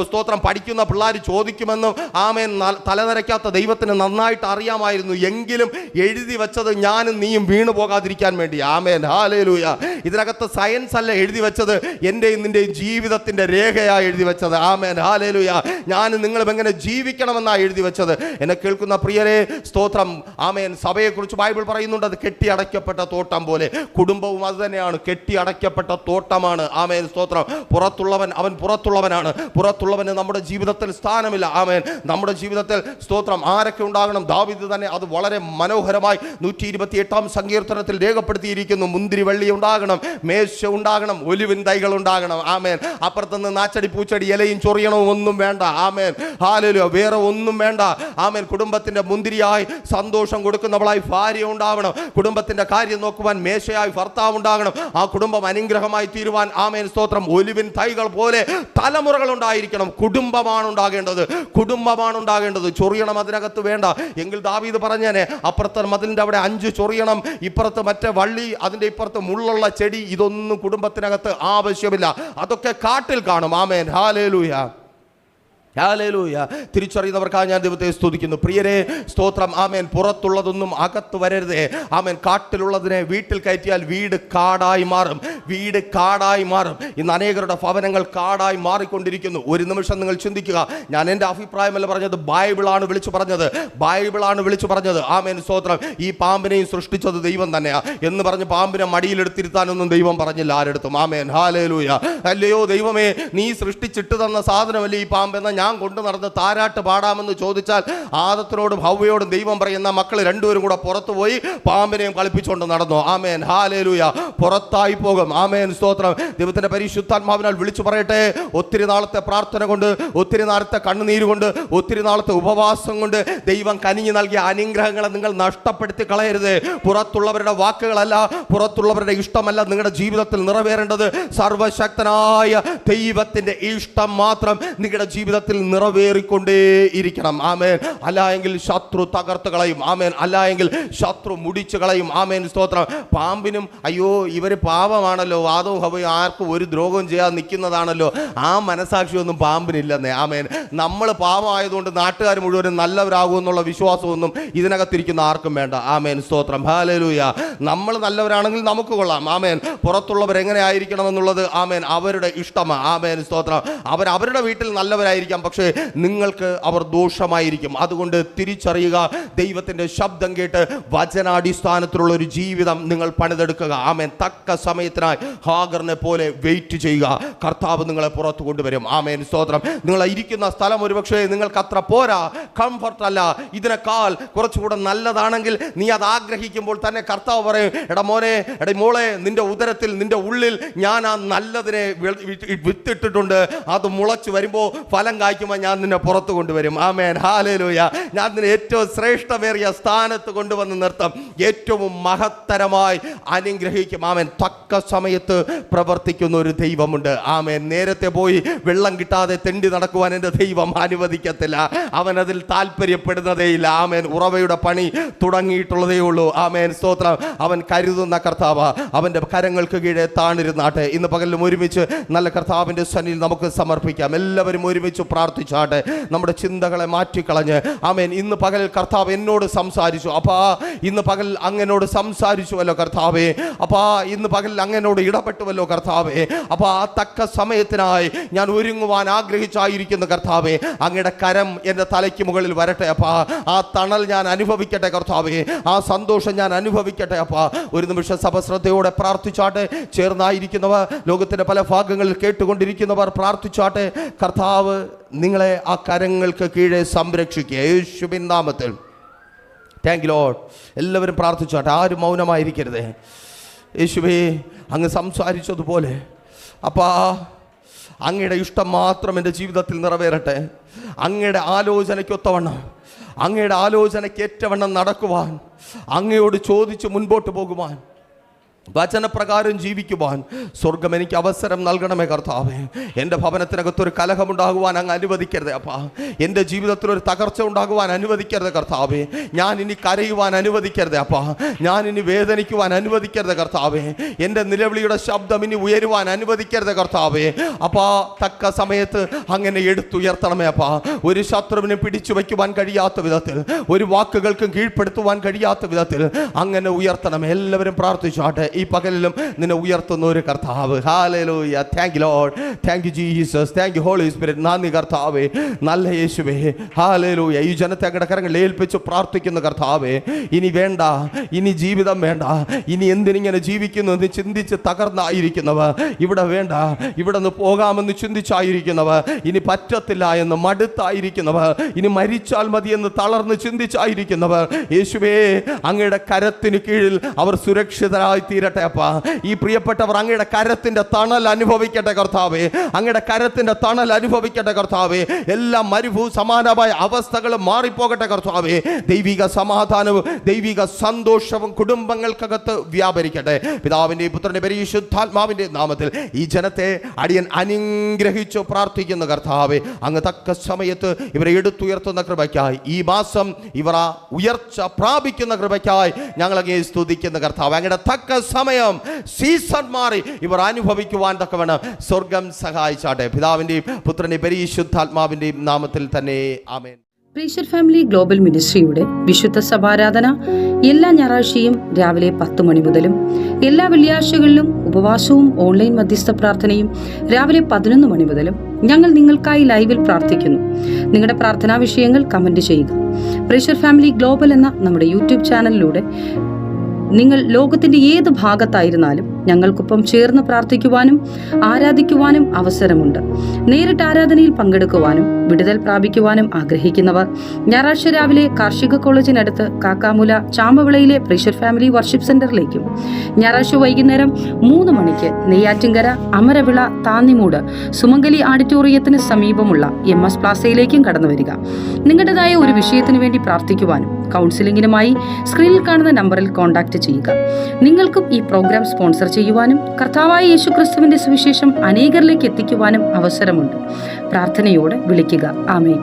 സ്തോത്രം പഠിക്കുന്ന പിള്ളേർ ചോദിക്കുമെന്നും, ആമേൻ, തലനരയ്ക്കാത്ത ദൈവത്തിന് നന്നായിട്ട് അറിയാമായിരുന്നു. എങ്കിലും എഴുതി വെച്ചത് ഞാനും നീയും വീണു പോകാതിരിക്കാൻ വേണ്ടി. ആമേൻ, ഹല്ലേലൂയ. ഇതിനകത്ത് സയൻസ് അല്ല എഴുതി വെച്ചത്, എൻ്റെയും നിൻ്റെയും ജീവിതത്തിൻ്റെ രേഖയാണ് എഴുതി വെച്ചത്. ആമേൻ, ഹല്ലേലൂയ. ഞാനും നിങ്ങളും എങ്ങനെ ജീവിക്കണമെന്നാണ് എഴുതി വെച്ചത്. എന്നെ കേൾക്കുന്ന പ്രിയരെ, സ്തോത്രം, ആമേൻ. സഭയെക്കുറിച്ച് ബൈബിൾ പറയുന്നുണ്ട്, അത് കെട്ടിയടയ്ക്കപ്പെട്ട തോട്ടം പോലെ. കുടുംബവും അത് തന്നെയാണ്, കെട്ടിയടയ്ക്കപ്പെട്ട തോട്ടമാണ്. ആമേൻ, സ്തോത്രം. അവൻ പുറത്തുള്ളവനാണ്. പുറത്തുള്ളവന് നമ്മുടെ ജീവിതത്തിൽ സ്ഥാനമില്ല. ആമേൻ. നമ്മുടെ ജീവിതത്തിൽ, സ്തോത്രം, ആരൊക്കെ ഉണ്ടാകണം? ദാവീദ് തന്നെ അത് വളരെ മനോഹരമായി 128-ാം സങ്കീർത്തനത്തിൽ രേഖപ്പെടുത്തിയിരിക്കുന്നു. മുന്തിരി വള്ളി ഉണ്ടാകണം, മേശ ഉണ്ടാകണം, ഒലിവിൻ തൈകൾ ഉണ്ടാകണം. ആമേൻ. അപ്പുറത്തുനിന്ന് നാച്ചടി പൂച്ചടി ഇലയും ചൊറിയണവും ഒന്നും വേണ്ട. ആമേൻ, ഹല്ലേലൂയ. വേറെ ഒന്നും വേണ്ട. ആമേൻ. കുടുംബത്തിന്റെ മുന്തിരിയായി സന്തോഷം കൊടുക്കുന്നവളായി ഭാര്യ ഉണ്ടാവണം. കുടുംബത്തിന്റെ കാര്യം നോക്കുവാൻ മേശയായി ഭർത്താവ് ഉണ്ടാകണം. ആ കുടുംബം അനുഗ്രഹമായി തീരുവാൻ, ആമേൻ, സ്തോത്രം, ഒലിവിൻ തൈകൾ പോലെ തലമുറകൾ ഉണ്ടായിരിക്കണം. കുടുംബമാണ് ഉണ്ടാകേണ്ടത്. ചൊറിയണം അതിനകത്ത് വേണ്ട. എങ്കിൽ ദാവീദ് പറഞ്ഞേനെ, അപ്പുറത്തെ മതിലിന്റെ അവിടെ 5 ചൊറിയണം, ഇപ്പുറത്ത് മറ്റേ വള്ളി, അതിന്റെ ഇപ്പുറത്ത് മുള്ളുള്ള ചെടി, ഇതൊന്നും കുടുംബത്തിനകത്ത് ആവശ്യമില്ല. അതൊക്കെ കാട്ടിൽ കാണും. ആമേൻ, ഹല്ലേലൂയ. ഹല്ലേലൂയ. തിരിച്ചറിയുന്നവർക്കായി ഞാൻ ദൈവത്തെ സ്തുതിക്കുന്നു. പ്രിയരെ, സ്തോത്രം, ആമേൻ. പുറത്തുള്ളതൊന്നും അകത്ത് വരരുതേ. ആമേൻ. കാട്ടിലുള്ളതിനെ വീട്ടിൽ കയറ്റിയാൽ വീട് കാടായി മാറും. ഇന്ന് അനേകരുടെ ഭവനങ്ങൾ കാടായി മാറിക്കൊണ്ടിരിക്കുന്നു. ഒരു നിമിഷം നിങ്ങൾ ചിന്തിക്കുക. ഞാൻ എൻ്റെ അഭിപ്രായമല്ല പറഞ്ഞത്, ബൈബിളാണ് വിളിച്ചു പറഞ്ഞത്. ആമേൻ, സ്തോത്രം. ഈ പാമ്പിനെയും സൃഷ്ടിച്ചത് ദൈവം തന്നെയാ എന്ന് പറഞ്ഞ് പാമ്പിനെ മടിയിലെടുത്തിരുത്താനൊന്നും ദൈവം പറഞ്ഞില്ല ആരെടുത്തും. ആമേൻ, ഹല്ലേലൂയ. അല്ലയോ ദൈവമേ, നീ സൃഷ്ടിച്ചിട്ട് തന്ന സാധനമല്ലേ ഈ പാമ്പെന്ന ഞാൻ കൊണ്ടു നടന്ന് താരാട്ട് പാടാമെന്ന് ചോദിച്ചാൽ ആദത്തിനോടും ഹവ്വയോടും ദൈവം പറയുന്ന മക്കൾ രണ്ടുപേരും കൂടെ പുറത്തു പോയി പാമ്പിനെയും കളിപ്പിച്ചുകൊണ്ട് നടന്നു. ആമേൻ, ഹല്ലേലൂയ. പുറത്തായി പോകും. ആമേൻ, സ്തോത്രം. ദൈവത്തിന്റെ പരിശുദ്ധാത്മാവിനാൽ വിളിച്ചു പറയട്ടെ, ഒത്തിരി നാളത്തെ പ്രാർത്ഥന കൊണ്ട്, ഒത്തിരി നാളത്തെ കണ്ണുനീര് കൊണ്ട്, ഒത്തിരി നാളത്തെ ഉപവാസം കൊണ്ട് ദൈവം കനിഞ്ഞു നൽകിയ അനുഗ്രഹങ്ങളെ നിങ്ങൾ നഷ്ടപ്പെടുത്തി കളയരുത്. പുറത്തുള്ളവരുടെ വാക്കുകളല്ല, പുറത്തുള്ളവരുടെ ഇഷ്ടമല്ല നിങ്ങളുടെ ജീവിതത്തിൽ നിറവേറേണ്ടത്. സർവശക്തനായ ദൈവത്തിന്റെ ഇഷ്ടം മാത്രം നിങ്ങളുടെ ജീവിതത്തിൽ നിറവേറിക്കൊണ്ടേയിരിക്കണം. ആമേൻ. അല്ല എങ്കിൽ ശത്രു തകർത്ത് കളയും. ആമേൻ. അല്ല എങ്കിൽ ശത്രു മുടിച്ചു കളയും. ആമേൻ, സ്തോത്രം. പാമ്പിനും അയ്യോ ഇവര് പാപമാണല്ലോ, ആദവും ഹവ്വയും ആർക്കും ഒരു ദ്രോഹവും ചെയ്യാൻ നിൽക്കുന്നതാണല്ലോ, ആ മനസാക്ഷിയൊന്നും പാമ്പിനില്ലെന്നേ. ആമേൻ. നമ്മൾ പാപമായതുകൊണ്ട് നാട്ടുകാർ മുഴുവനും നല്ലവരാകുമെന്നുള്ള വിശ്വാസമൊന്നും ഇതിനകത്തിരിക്കുന്ന ആർക്കും വേണ്ട. ആമേൻ, സ്തോത്രം, ഹല്ലേലൂയ. നമ്മൾ നല്ലവരാണെങ്കിൽ നമുക്ക് കൊള്ളാം. ആമേൻ. പുറത്തുള്ളവർ എങ്ങനെ ആയിരിക്കണം എന്നുള്ളത്, ആമേൻ, അവരുടെ ഇഷ്ടമാണ്. ആമേൻ, സ്തോത്രം. അവരുടെ വീട്ടിൽ നല്ലവരായിരിക്കാം, പക്ഷേ നിങ്ങൾക്ക് അവർ ദോഷമായിരിക്കും. അതുകൊണ്ട് തിരിച്ചറിയുക. ദൈവത്തിന്റെ ശബ്ദം കേട്ട് വചനാടിസ്ഥാനത്തിലുള്ള ഒരു ജീവിതം നിങ്ങൾ പണിതെടുക്കുക. ആമേൻ. തക്ക സമയത്തിനായി ഹാഗറിനെ പോലെ വെയിറ്റ് ചെയ്യുക. കർത്താവ് നിങ്ങളെ പുറത്തു കൊണ്ടുവരും. ആമേൻ, സ്തോത്രം. നിങ്ങൾ ഇരിക്കുന്ന സ്ഥലം ഒരുപക്ഷെ നിങ്ങൾക്ക് അത്ര പോരാ, കംഫർട്ട് അല്ല, ഇതിനേക്കാൾ കുറച്ചുകൂടെ നല്ലതാണെങ്കിൽ നീ അത് ആഗ്രഹിക്കുമ്പോൾ തന്നെ കർത്താവ് പറയും, എടാ മോനെ, എടാ മോളെ, നിന്റെ ഉദരത്തിൽ, നിന്റെ ഉള്ളിൽ ഞാൻ ആ നല്ലതിനെ വിത്തിട്ടിട്ടുണ്ട്. അത് മുളച്ചു വരുമ്പോൾ, ഫലം കായ്ക്കുമ്പോൾ ഞാൻ നിന്നെ പുറത്തു കൊണ്ടുവരും. ആമേൻ, ഹല്ലേലൂയ. ഞാൻ നിന്നെ ഏറ്റവും ശ്രേഷ്ഠമേറിയ സ്ഥാനത്ത് കൊണ്ടുവന്ന് നിർത്തും. ഏറ്റവും മഹത്തരമായി അനുഗ്രഹിക്കും. ആമേൻ. തക്ക സമയത്ത് പ്രവർത്തിക്കുന്ന ഒരു ദൈവമുണ്ട്. ആമേൻ. നേരത്തെ പോയി വെള്ളം കിട്ടാതെ തെണ്ടി നടക്കുവാൻ എൻ്റെ ദൈവം അനുവദിക്കത്തില്ല. അവൻ അതിൽ താല്പര്യപ്പെടുന്നതേയില്ല. ആമേൻ. ഉറവയുടെ പണി തുടങ്ങിയിട്ടുള്ളതേ ഉള്ളൂ. ആമേൻ, സ്തോത്രം. അവൻ കരുതുന്ന കർത്താവ്. അവൻ്റെ കരങ്ങൾക്ക് കീഴെ താണിരുന്നാട്ടെ. ഇന്ന് പകലും ഒരുമിച്ച് നല്ല കർത്താവിൻ്റെ സന്നിധിയിൽ നമുക്ക് സമർപ്പിക്കാം. എല്ലാവരും ഒരുമിച്ച് പ്രാർത്ഥിച്ചാട്ടെ. നമ്മുടെ ചിന്തകളെ മാറ്റിക്കളഞ്ഞ്, ആമേൻ. ഇന്ന് പകൽ കർത്താവ് എന്നോട് സംസാരിച്ചു. അപ്പാ, ഇന്ന് പകൽ അങ്ങനോട് സംസാരിച്ചുവല്ലോ കർത്താവേ. അപ്പാ, ഇന്ന് പകൽ അങ്ങനോട് എന്നോട് ഇടപെട്ടുവല്ലോ കർത്താവേ. അപ്പോൾ ആ തക്ക സമയത്തിനായി ഞാൻ ഒരുങ്ങുവാൻ ആഗ്രഹിച്ചായിരിക്കുന്നു കർത്താവേ. അങ്ങയുടെ കരം എൻ്റെ തലയ്ക്ക് മുകളിൽ വരട്ടെ അപ്പാ. ആ തണൽ ഞാൻ അനുഭവിക്കട്ടെ കർത്താവേ. ആ സന്തോഷം ഞാൻ അനുഭവിക്കട്ടെ അപ്പാ. ഒരു നിമിഷം സഭ ശ്രദ്ധയോടെ പ്രാർത്ഥിച്ചാട്ടെ. ചേർന്നായിരിക്കുന്നവർ, ലോകത്തിൻ്റെ പല ഭാഗങ്ങളിൽ കേട്ടുകൊണ്ടിരിക്കുന്നവർ പ്രാർത്ഥിച്ചാട്ടെ. കർത്താവ് നിങ്ങളെ ആ കരങ്ങൾക്ക് കീഴെ സംരക്ഷിക്കുക യേശുവിൻ നാമത്തിൽ. Thank you Lord. എല്ലാവരും പ്രാർത്ഥിച്ചാട്ടെ, ആരും മൗനമായിരിക്കരുത്. യേശുവേ, അങ്ങ് സംസാരിച്ചതുപോലെ അപ്പാ അങ്ങയുടെ ഇഷ്ടം മാത്രം എൻ്റെ ജീവിതത്തിൽ നിറവേറട്ടെ. അങ്ങയുടെ ആലോചനയ്ക്കൊത്തവണ്ണം, അങ്ങയുടെ ആലോചനയ്ക്ക് ഏറ്റവണ്ണം നടക്കുവാൻ, അങ്ങയോട് ചോദിച്ച് മുൻപോട്ട് പോകുവാൻ, വചനപ്രകാരം ജീവിക്കുവാൻ സ്വർഗം എനിക്ക് അവസരം നൽകണമേ കർത്താവേ. എൻ്റെ ഭവനത്തിനകത്തൊരു കലഹമുണ്ടാകുവാൻ അങ്ങ് അനുവദിക്കരുത് അപ്പാ. എൻ്റെ ജീവിതത്തിൽ ഒരു തകർച്ച ഉണ്ടാകുവാൻ അനുവദിക്കരുത് കർത്താവേ. ഞാൻ ഇനി കരയുവാൻ അനുവദിക്കരുത് അപ്പാ. ഞാൻ ഇനി വേദനിക്കുവാൻ അനുവദിക്കരുത് കർത്താവേ. എൻ്റെ നിലവിളിയുടെ ശബ്ദം ഇനി ഉയരുവാൻ അനുവദിക്കരുത് കർത്താവേ. അപ്പാ, തക്ക സമയത്ത് അങ്ങനെ എടുത്തുയർത്തണമേ അപ്പാ. ഒരു ശത്രുവിനെ പിടിച്ചു വയ്ക്കുവാൻ കഴിയാത്ത വിധത്തിൽ, ഒരു വാക്കുകൾക്കും കീഴ്പ്പെടുത്തുവാൻ കഴിയാത്ത വിധത്തിൽ അങ്ങനെ ഉയർത്തണമേ. എല്ലാവരും പ്രാർത്ഥിച്ചാട്ടെ. ഈ പകലിലും നിന്നെ ഉയർത്തുന്ന ഒരു കർത്താവ്. ഹല്ലേലൂയ. Thank you Lord. Thank you Jesus. Thank you Holy Spirit. നന്ദി കർത്താവേ, നല്ല യേശുവേ. ഹല്ലേലൂയ. ഈ ജനത്തെ അങ്ങയുടെ കരങ്ങളിൽ ഏൽപ്പിച്ച് പ്രാർത്ഥിക്കുന്ന കർത്താവേ, ഇനി വേണ്ട, ഇനി ജീവിതം വേണ്ട, ഇനി എന്തിനിങ്ങനെ ജീവിക്കുന്നു എന്ന് ചിന്തിച്ച് തകർന്നായിരിക്കുന്നവർ, ഇവിടെ വേണ്ട, ഇവിടെ നിന്ന് പോകാമെന്ന് ചിന്തിച്ചായിരിക്കുന്നവർ, ഇനി പറ്റത്തില്ല എന്ന് മടുത്തായിരിക്കുന്നവർ, ഇനി മരിച്ചാൽ മതി എന്ന് തളർന്ന് ചിന്തിച്ചായിരിക്കുന്നവർ, യേശുവേ അങ്ങയുടെ കരത്തിന് കീഴിൽ അവർ സുരക്ഷിതരായി തീരട്ടെ അപ്പാ. ഈ പ്രിയപ്പെട്ടവർ അങ്ങയുടെ കരത്തിന്റെ തണൽ അനുഭവിക്കട്ടെ കർത്താവേ. അങ്ങയുടെ കരത്തിന്റെ തണൽ അനുഭവിക്കട്ടെ കർത്താവേ. എല്ലാ മരുഭൂ സമാനമായ അവസ്ഥകളും മാറിപ്പോകട്ടെ കർത്താവേ. ദൈവിക സമാധാനവും ദൈവിക സന്തോഷവും കുടുംബങ്ങൾക്കകത്ത് വ്യാപരിക്കട്ടെ. പിതാവിന്റെ പുത്രന്റെ പരിശുദ്ധാത്മാവിന്റെ നാമത്തിൽ ഈ ജനത്തെ അടിയൻ അനുഗ്രഹിച്ചു പ്രാർത്ഥിക്കുന്ന കർത്താവേ. അങ്ങ് തക്ക സമയത്ത് ഇവരെ എടുത്തുയർത്തുന്ന കൃപയ്ക്കായി, ഈ മാസം ഇവർ ആ ഉയർച്ച പ്രാപിക്കുന്ന കൃപയ്ക്കായി ഞങ്ങൾ അങ്ങേ സ്തുതിക്കുന്ന കർത്താവ്. അങ്ങയുടെ തക്ക സമയം, സീസൺ മാറി ഇവർ അനുഭവിക്കുവാൻ തക്കവണ്ണം സ്വർഗം സഹായിച്ചാട്ടെ. പിതാവിന്റെയും പുത്രന്റെയും പരിശുദ്ധാത്മാവിന്റെയും നാമത്തിൽ തന്നെ ആമേൻ. പ്രീഷർ ഫാമിലി ഗ്ലോബൽ മിനിസ്ട്രിയുടെ വിശുദ്ധ സഭാരാധന എല്ലാ ഞായറാഴ്ചയും രാവിലെ 10 മണി മുതലും എല്ലാ വെള്ളിയാഴ്ചകളിലും ഉപവാസവും ഓൺലൈൻ മധ്യസ്ഥ പ്രാർത്ഥനയും രാവിലെ 11 മണി മുതലും ഞങ്ങൾ നിങ്ങൾക്കായി ലൈവിൽ പ്രാർത്ഥിക്കുന്നു. നിങ്ങളുടെ പ്രാർത്ഥനാ വിഷയങ്ങൾ കമന്റ് ചെയ്യുക. പ്രീഷർ ഫാമിലി ഗ്ലോബൽ എന്ന നമ്മുടെ യൂട്യൂബ് ചാനലിലൂടെ നിങ്ങൾ ലോകത്തിന്റെ ഏത് ഭാഗത്തായിരുന്നാലും ഞങ്ങൾക്കൊപ്പം ചേർന്ന് പ്രാർത്ഥിക്കുവാനും ആരാധിക്കുവാനും അവസരമുണ്ട്. നേരിട്ട് ആരാധനയിൽ പങ്കെടുക്കുവാനും വിടുതൽ പ്രാപിക്കുവാനും ആഗ്രഹിക്കുന്നവർ ഞായറാഴ്ച രാവിലെ കാർഷിക കോളേജിനടുത്ത് കാക്കാമുല ചാമ്പവിളയിലെ പ്രീഷർ ഫാമിലി വർഷിപ്പ് സെന്ററിലേക്കും, ഞായറാഴ്ച വൈകുന്നേരം 3 മണിക്ക് നെയ്യാറ്റിൻകര അമരവിള താന്നിമൂട് സുമംഗലി ഓഡിറ്റോറിയത്തിന് സമീപമുള്ള MS പ്ലാസയിലേക്കും കടന്നു വരിക. നിങ്ങളുടേതായ ഒരു വിഷയത്തിനു വേണ്ടി പ്രാർത്ഥിക്കുവാനും കൗൺസിലിംഗിനുമായി സ്ക്രീനിൽ കാണുന്ന നമ്പറിൽ കോൺടാക്ട് ചെയ്യുക. നിങ്ങൾക്കും ഈ പ്രോഗ്രാം സ്പോൺസർ ചെയ്യുവാനും കർത്താവായ യേശുക്രിസ്തുവിന്റെ സുവിശേഷം അനേകരിലേക്ക് എത്തിക്കുവാനും അവസരമുണ്ട്. പ്രാർത്ഥനയോടെ വിളിക്കുക. ആമേൻ.